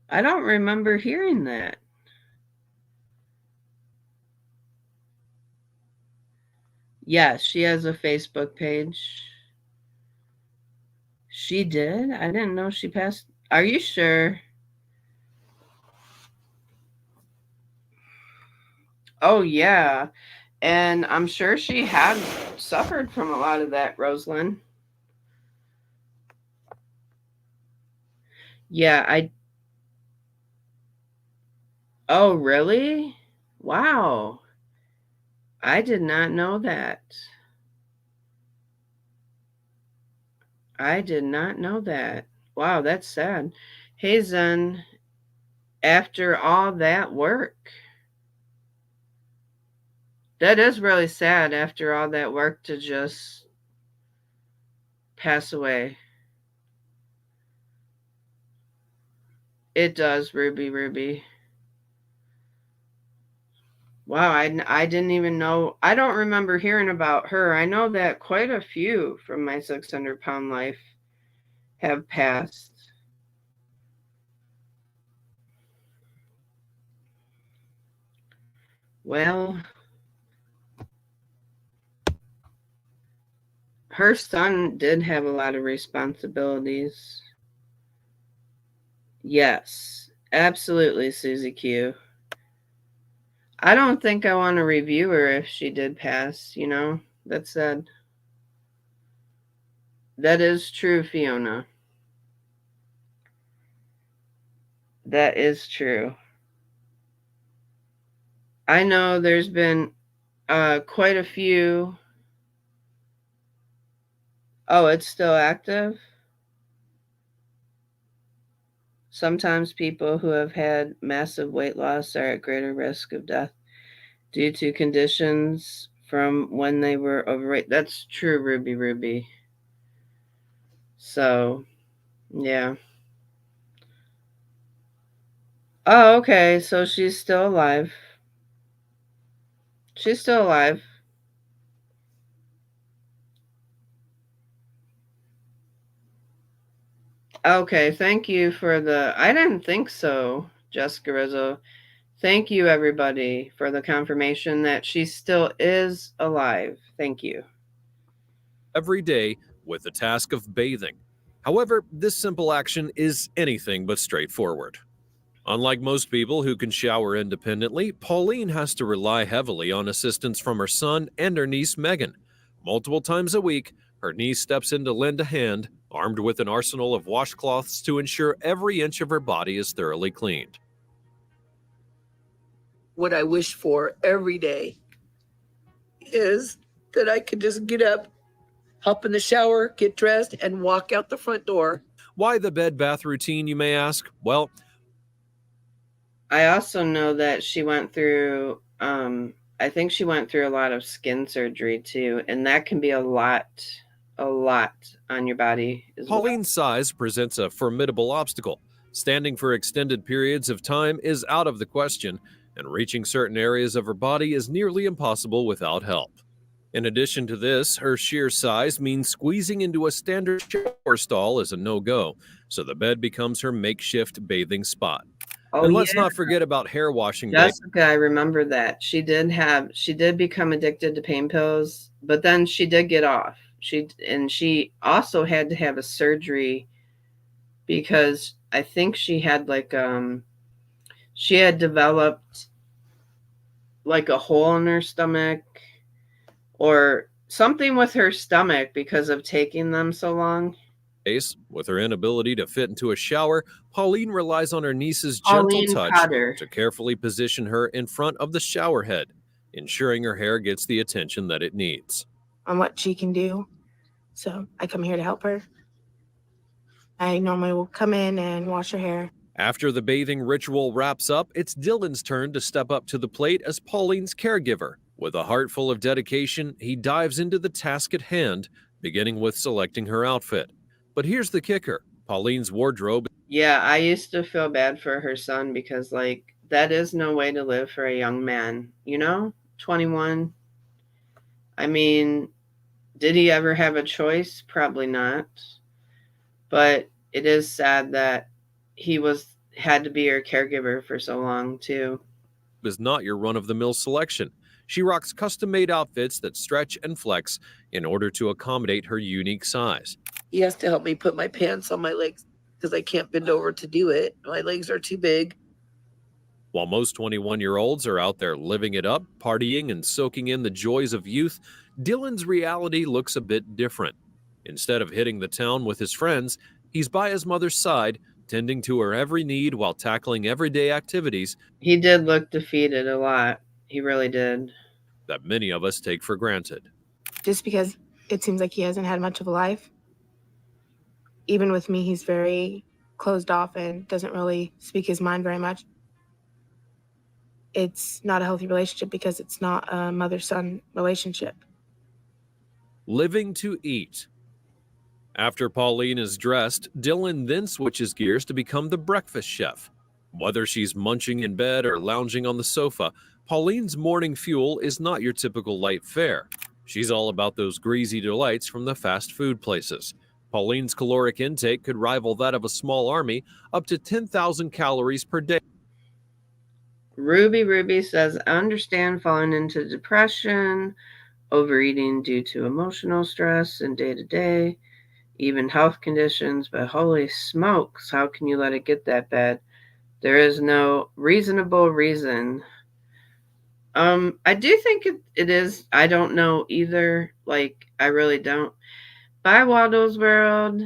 I don't remember hearing that. Yes, she has a Facebook page. She did? I didn't know she passed. Are you sure? Oh, yeah. And I'm sure she had suffered from a lot of that, Rosalind. Yeah, Oh, really? Wow. I did not know that. I did not know that. Wow, that's sad. Hey, Zen, after all that work, that is really sad after all that work to just pass away. It does, Ruby. Wow, I didn't even know. I don't remember hearing about her. I know that quite a few from my 600-pound life have passed. Well, her son did have a lot of responsibilities. Yes, absolutely, Susie Q. I don't think I want to review her if she did pass, you know? That's sad. That is true, Fiona. That is true. I know there's been quite a few. Oh, it's still active? Sometimes people who have had massive weight loss are at greater risk of death due to conditions from when they were overweight. That's true, Ruby. So, yeah. Oh, okay. So she's still alive. She's still alive. Okay, thank you for the. I didn't think so, Jessica Rizzo. Thank you, everybody, for the confirmation that she still is alive. Thank you. Every day with the task of bathing. However, this simple action is anything but straightforward. Unlike most people who can shower independently, Pauline has to rely heavily on assistance from her son and her niece Megan. Multiple times a week, her niece steps in to lend a hand, armed with an arsenal of washcloths to ensure every inch of her body is thoroughly cleaned. What I wish for every day is that I could just get up, hop in the shower, get dressed, and walk out the front door. Why the bed bath routine, you may ask? Well, I also know that she went through, I think she went through a lot of skin surgery too, and that can be a lot on your body as well. Pauline's size presents a formidable obstacle. Standing for extended periods of time is out of the question, and reaching certain areas of her body is nearly impossible without help. In addition to this, her sheer size means squeezing into a standard shower stall is a no-go, so the bed becomes her makeshift bathing spot. Oh, And let's yeah. not forget about hair washing day. Jessica, I remember that. She did become addicted to pain pills, but then she did get off. She also had to have a surgery because I think she had she had developed like a hole in her stomach or something with her stomach because of taking them so long. With her inability to fit into a shower, Pauline relies on her niece's Pauline gentle touch Potter. to carefully position her in front of the shower head, ensuring her hair gets the attention that it needs. On what she can do. So I come here to help her. I normally will come in and wash her hair. After the bathing ritual wraps up, it's Dylan's turn to step up to the plate as Pauline's caregiver. With a heart full of dedication, he dives into the task at hand, beginning with selecting her outfit. But here's the kicker. Pauline's wardrobe. Yeah, I used to feel bad for her son because, like, that is no way to live for a young man, you know? 21. I mean, did he ever have a choice? Probably not. But it is sad that he had to be her caregiver for so long, too. Is not your run-of-the-mill selection. She rocks custom-made outfits that stretch and flex in order to accommodate her unique size. He has to help me put my pants on my legs because I can't bend over to do it. My legs are too big. While most 21-year-olds are out there living it up, partying and soaking in the joys of youth, Dylan's reality looks a bit different. Instead of hitting the town with his friends, he's by his mother's side, tending to her every need while tackling everyday activities. He did look defeated a lot. He really did. That many of us take for granted. Just because it seems like he hasn't had much of a life. Even with me, he's very closed off and doesn't really speak his mind very much. It's not a healthy relationship because it's not a mother-son relationship. Living to eat. After Pauline is dressed, Dylan then switches gears to become the breakfast chef. Whether she's munching in bed or lounging on the sofa, Pauline's morning fuel is not your typical light fare. She's all about those greasy delights from the fast food places. Pauline's caloric intake could rival that of a small army, up to 10,000 calories per day. Ruby says, I understand falling into depression, overeating due to emotional stress and day to day, even health conditions, but holy smokes, how can you let it get that bad? There is no reasonable reason. I do think it is. I don't know either. Like, I really don't. By Waddle's World,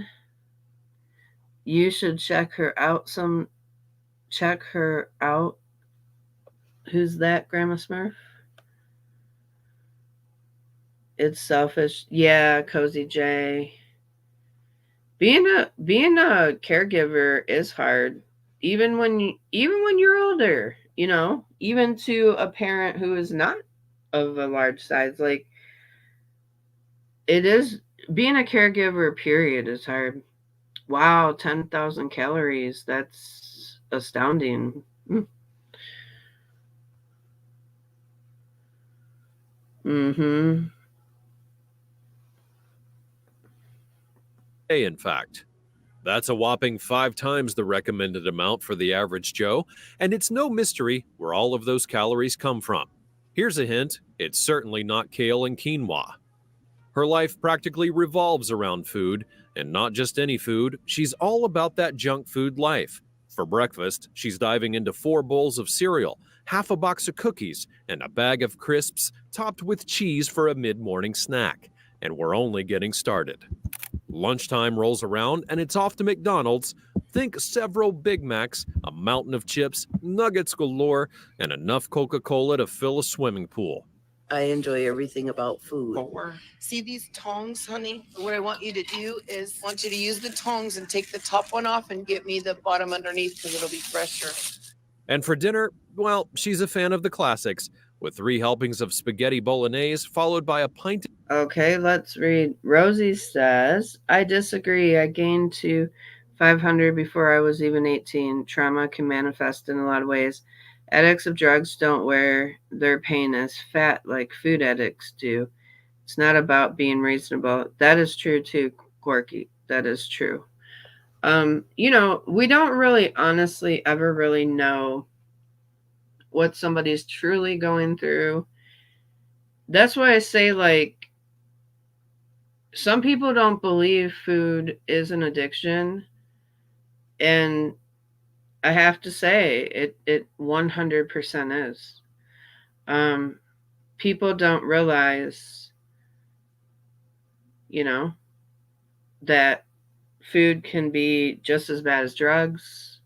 you should check her out. Check her out. Who's that, Grandma Smurf? It's selfish. Yeah, Cozy J. Being a caregiver is hard, even when you're older. Even to a parent who is not of a large size. Like, it is, being a caregiver. Period is hard. Wow, 10,000 calories. That's astounding. Mm-hmm. In fact. That's a whopping 5 times the recommended amount for the average Joe, and it's no mystery where all of those calories come from. Here's a hint, it's certainly not kale and quinoa. Her life practically revolves around food, and not just any food, she's all about that junk food life. For breakfast, she's diving into 4 bowls of cereal, half a box of cookies, and a bag of crisps topped with cheese for a mid-morning snack. And we're only getting started. Lunchtime rolls around and it's off to McDonald's. Think several Big Macs, a mountain of chips, nuggets galore, and enough Coca-Cola to fill a swimming pool. I enjoy everything about food. See these tongs, honey? What I want you to do is I want you to use the tongs and take the top one off and get me the bottom underneath because it'll be fresher. And for dinner, well, she's a fan of the classics, with 3 helpings of spaghetti bolognese followed by a pint. Okay, let's read. Rosie says, I disagree. I gained to 500 before I was even 18. Trauma can manifest in a lot of ways. Addicts of drugs don't wear their pain as fat like food addicts do. It's not about being reasonable. That is true too, Corky. That is true. We don't really honestly ever really know what somebody's truly going through. That's why I say, like, some people don't believe food is an addiction, and I have to say it 100% is. People don't realize, that food can be just as bad as drugs.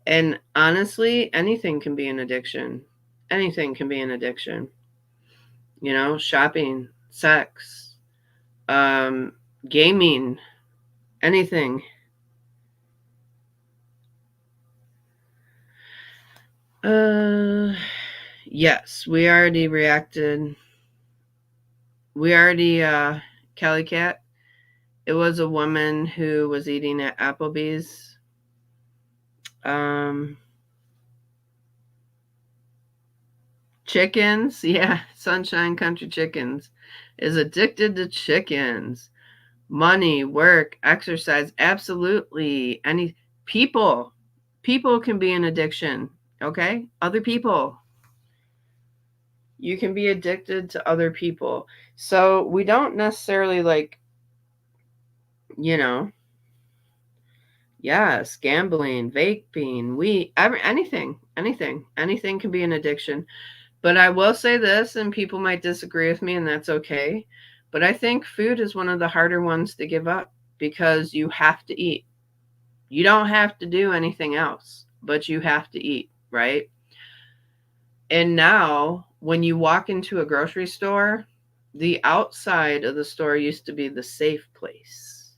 And honestly, anything can be an addiction. Anything can be an addiction. Shopping, sex, gaming, anything. Yes, we already reacted. Kelly Cat. It was a woman who was eating at Applebee's. Chickens, yeah, Sunshine Country Chickens is addicted to chickens. Money, work, exercise, absolutely. People can be an addiction, okay? Other people. You can be addicted to other people. So we don't necessarily yes, gambling, vaping, anything can be an addiction. But I will say this, and people might disagree with me, and that's okay. But I think food is one of the harder ones to give up because you have to eat. You don't have to do anything else, but you have to eat, right? And now, when you walk into a grocery store, the outside of the store used to be the safe place.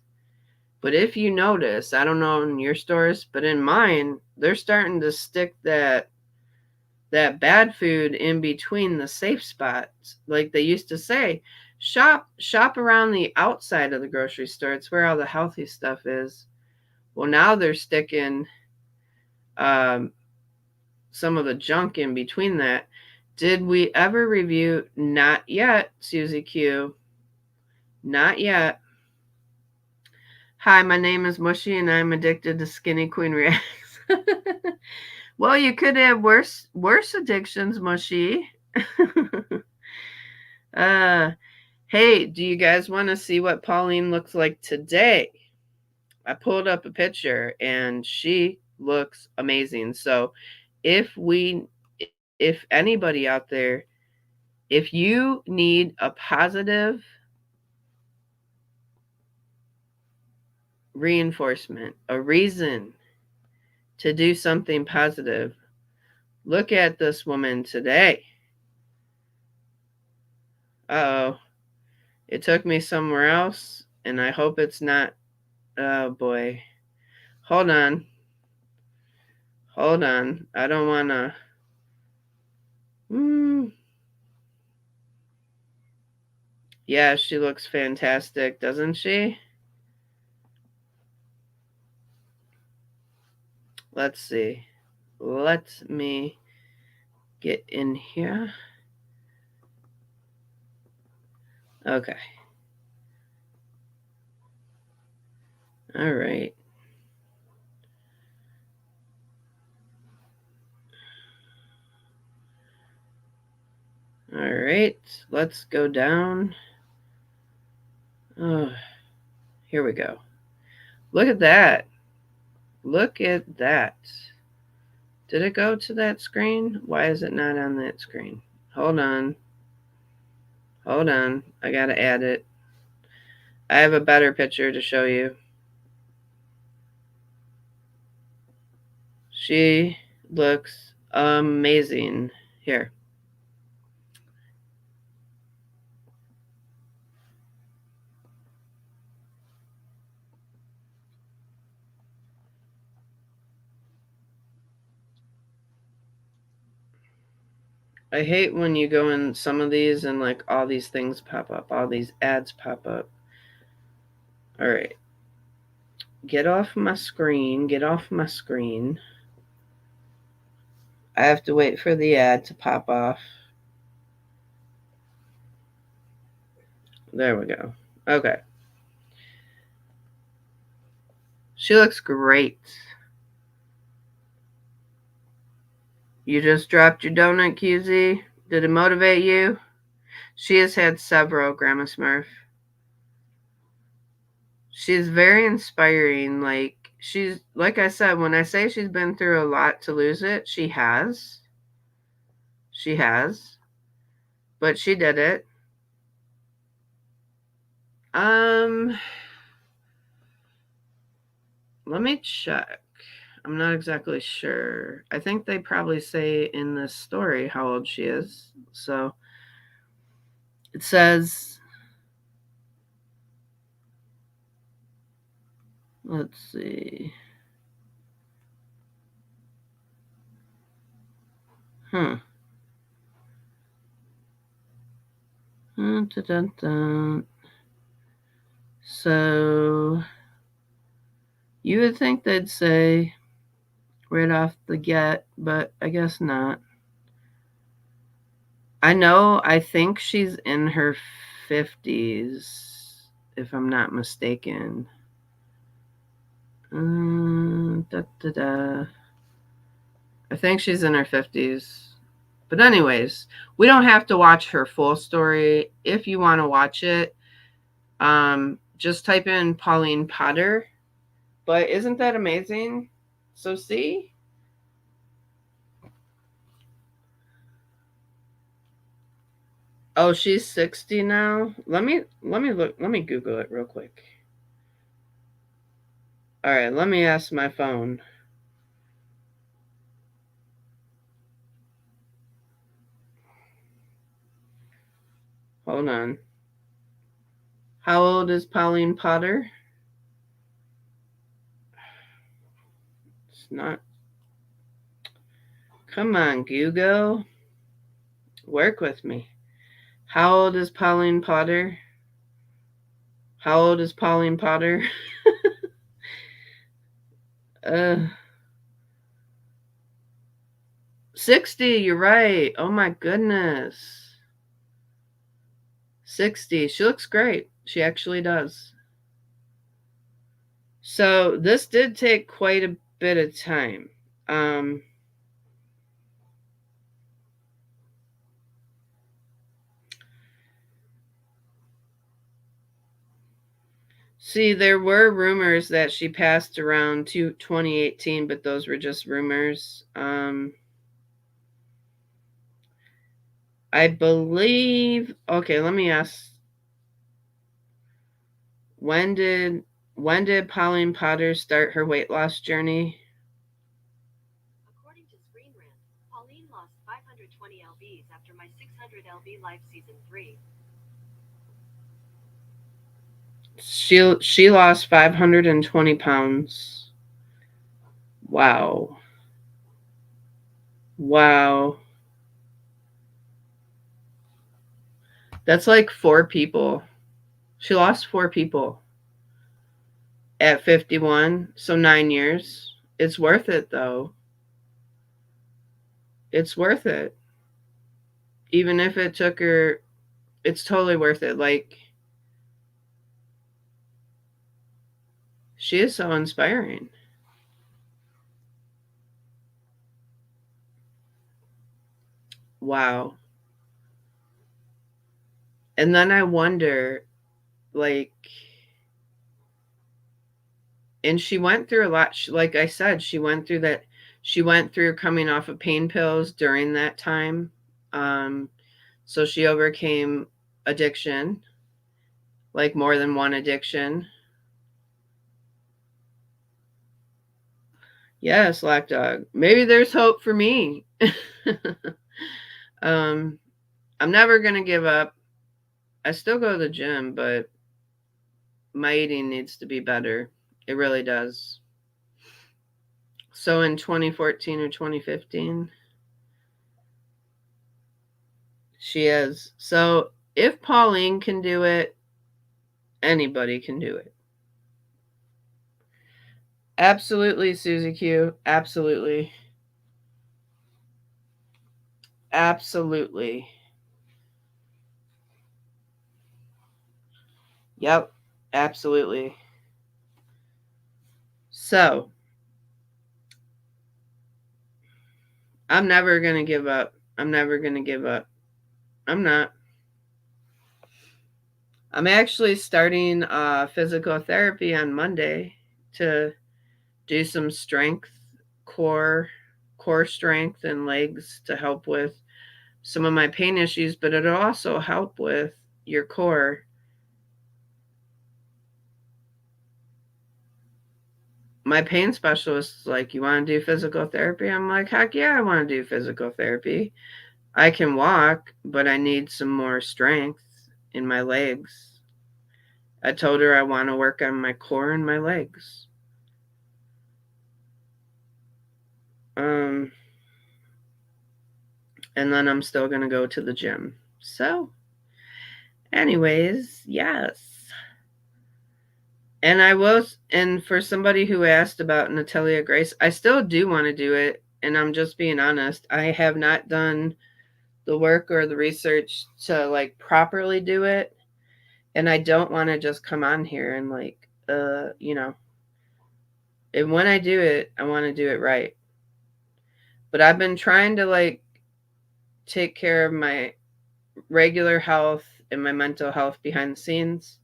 But if you notice, I don't know in your stores, but in mine, they're starting to stick that bad food in between the safe spots. Like they used to say, shop around the outside of the grocery store. It's where all the healthy stuff is. Well, now they're sticking some of the junk in between that. Did we ever review? Not yet, Susie Q. Not yet. Hi, my name is Mushy and I'm addicted to Skinny Queen Reacts. Well, you could have worse addictions, Mushy. Hey, do you guys want to see what Pauline looks like today? I pulled up a picture and she looks amazing. So if anybody out there, if you need a positive reinforcement, a reason to do something positive, look at this woman today. Uh-oh. It took me somewhere else, and I hope it's not. Oh, boy. Hold on. Hold on. I don't want to... Yeah, she looks fantastic, doesn't she? Let's see. Let me get in here. Okay. All right. All right. Let's go down. Oh, here we go. Look at that. Look at that. Did it go to that screen? Why is it not on that screen? Hold on. Hold on. I gotta add it. I have a better picture to show you. She looks amazing. Here. I hate when you go in some of these and like all these things pop up, all these ads pop up. All right. Get off my screen. Get off my screen. I have to wait for the ad to pop off. There we go. Okay. She looks great. You just dropped your donut, QZ? Did it motivate you? She has had several, Grandma Smurf. She's very inspiring. Like I said, when I say she's been through a lot to lose it, she has. She has. But she did it. Let me check. I'm not exactly sure. I think they probably say in this story how old she is. So it says, let's see. Dun, dun, dun, dun. So you would think they'd say right off the get, but I guess not. I think she's in her 50s, if I'm not mistaken. Da, da, da. I think she's in her 50s. But anyways, we don't have to watch her full story. If you want to watch it, just type in Pauline Potter. But isn't that amazing? So see? Oh, she's 60 now. Let me look. Let me Google it real quick. All right, let me ask my phone. Hold on. How old is Pauline Potter? It's not. Come on, Google. Work with me. How old is Pauline Potter? How old is Pauline Potter? uh 60, you're right. Oh my goodness. 60. She looks great. She actually does. So this did take quite a bit of time. See, there were rumors that she passed around 2018, but those were just rumors. I believe. Okay, let me ask. When did Pauline Potter start her weight loss journey? According to Screen Rant, Pauline lost 520 lbs after my 600 lb live season 3. She lost 520 pounds. Wow. Wow. That's like 4 people. She lost 4 people at 51, so 9 years. It's worth it though. It's worth it. Even if it took her, it's totally worth it. Like, she is so inspiring. Wow. And then I wonder, like, and she went through a lot. Like I said, she went through that. She went through coming off of pain pills during that time. So she overcame addiction, like more than one addiction. Yes, Black Dog. Maybe there's hope for me. I'm never gonna give up. I still go to the gym, but my eating needs to be better. It really does. So in 2014 or 2015, she is. So if Pauline can do it, anybody can do it. Absolutely, Susie Q. Absolutely. Absolutely. Yep. Absolutely. So, I'm never going to give up. I'm never going to give up. I'm not. I'm actually starting physical therapy on Monday to do some strength, core strength and legs to help with some of my pain issues, but it'll also help with your core. My pain specialist is like, you want to do physical therapy? I'm like, heck yeah, I want to do physical therapy. I can walk, but I need some more strength in my legs. I told her I want to work on my core and my legs. And then I'm still going to go to the gym. So, anyways, yes. And I will, and for somebody who asked about Natalia Grace, I still do want to do it. And I'm just being honest. I have not done the work or the research to like properly do it. And I don't want to just come on here and like, and when I do it, I want to do it right. But I've been trying to like take care of my regular health and my mental health behind the scenes.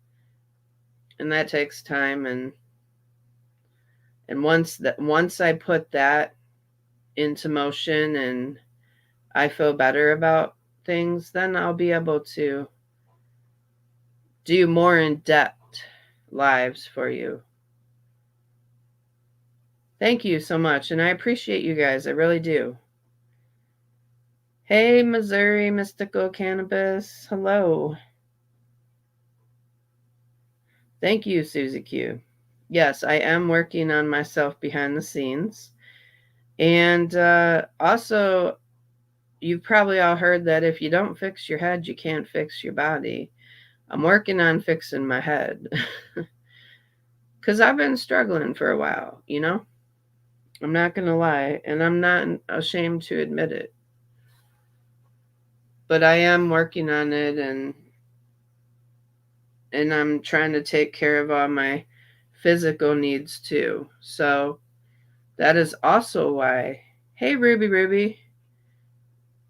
And that takes time, and once I put that into motion and I feel better about things, then I'll be able to do more in-depth lives for you. Thank you so much, and I appreciate you guys. I really do. Hey, Missouri Mystical Cannabis. Hello. Thank you, Susie Q. Yes, I am working on myself behind the scenes. And also, you've probably all heard that if you don't fix your head, you can't fix your body. I'm working on fixing my head because I've been struggling for a while, you know? I'm not going to lie, and I'm not ashamed to admit it. But I am working on it, and I'm trying to take care of all my physical needs too. So that is also why, hey Ruby,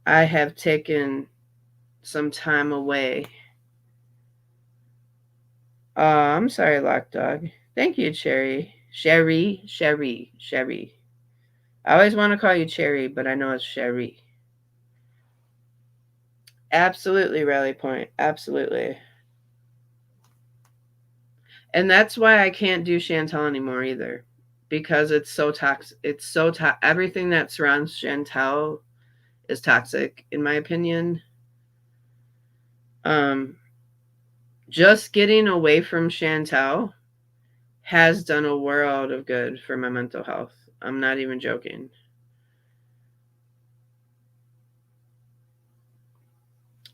I have taken some time away. I'm sorry, Lock Dog. Thank you, Cherry. Sherry. I always want to call you Cherry, but I know it's Sherry. Absolutely, Rally Point. Absolutely. And that's why I can't do Chantel anymore either. Because it's so toxic. It's so everything that surrounds Chantel is toxic, in my opinion. Just getting away from Chantel has done a world of good for my mental health. I'm not even joking.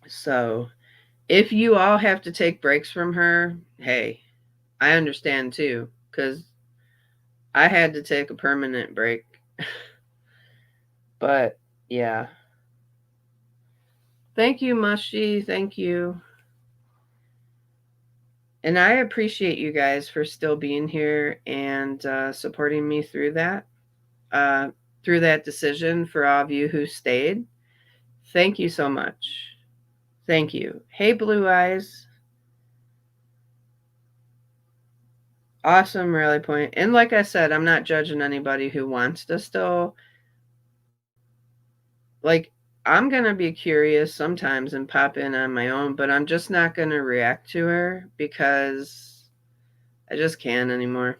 So, if you all have to take breaks from her, hey, I understand too, because I had to take a permanent break. But, yeah. Thank you, Mushy. Thank you. And I appreciate you guys for still being here and supporting me through that. Through that decision for all of you who stayed. Thank you so much. Thank you. Hey, Blue Eyes. Awesome rally point. And like I said, I'm not judging anybody who wants to still. Like, I'm going to be curious sometimes and pop in on my own, but I'm just not going to react to her because I just can't anymore.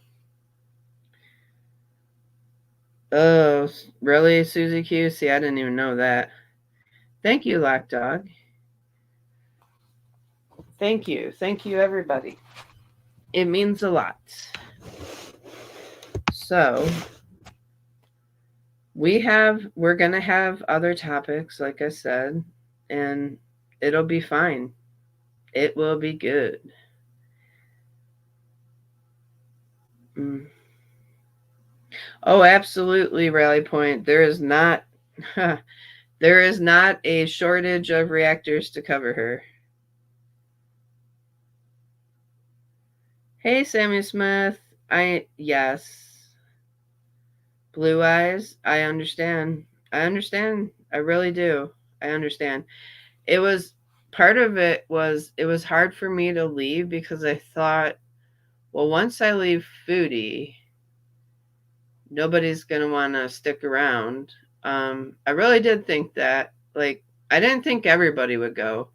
Oh, really, Susie Q? See, I didn't even know that. Thank you, Lock Dog. Thank you. Thank you, everybody. It means a lot. So, we're going to have other topics, like I said, and it'll be fine. It will be good. Oh, absolutely, Rally Point. There is not there is not a shortage of reactors to cover her. Hey, Sammy Smith. Yes. Blue Eyes, I understand. I understand. I really do. I understand. It was part of it was hard for me to leave because I thought, well, once I leave Foodie, nobody's gonna want to stick around. I really did think that. Like, I didn't think everybody would go,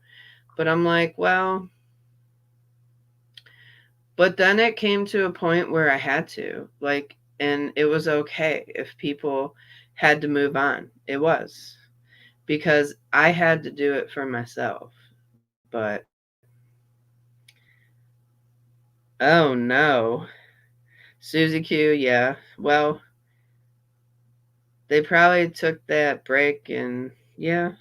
but I'm like, well, but then it came to a point where I had to, like, and it was okay if people had to move on. It was because I had to do it for myself. But oh no, Susie Q, yeah. Well, they probably took that break and yeah.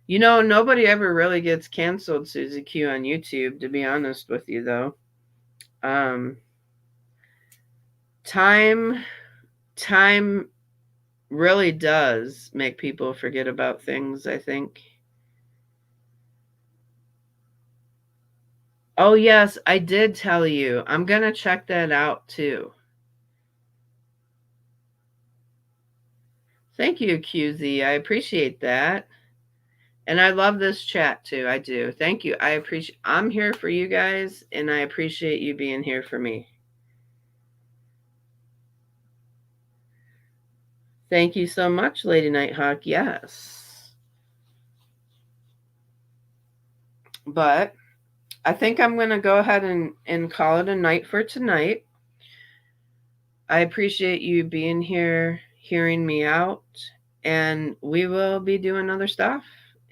You know, nobody ever really gets canceled, Susie Q, on YouTube, to be honest with you, though. Time really does make people forget about things, I think. Oh, yes, I did tell you. I'm going to check that out, too. Thank you, QZ. I appreciate that. And I love this chat too. I do. Thank you. I'm here for you guys and I appreciate you being here for me. Thank you so much, Lady Nighthawk. Yes. But I think I'm going to go ahead and call it a night for tonight. I appreciate you being here, hearing me out, and we will be doing other stuff.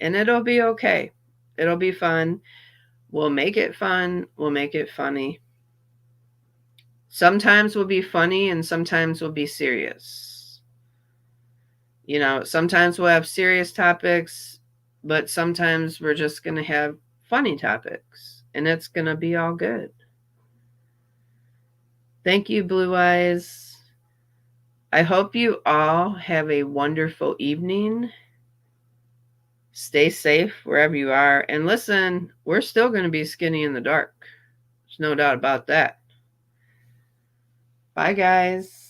And it'll be okay. It'll be fun. We'll make it fun. We'll make it funny. Sometimes we'll be funny and sometimes we'll be serious. You know, sometimes we'll have serious topics, but sometimes we're just going to have funny topics, and it's going to be all good. Thank you, Blue Eyes. I hope you all have a wonderful evening. Stay safe wherever you are. And listen, we're still going to be skinny in the dark. There's no doubt about that. Bye, guys.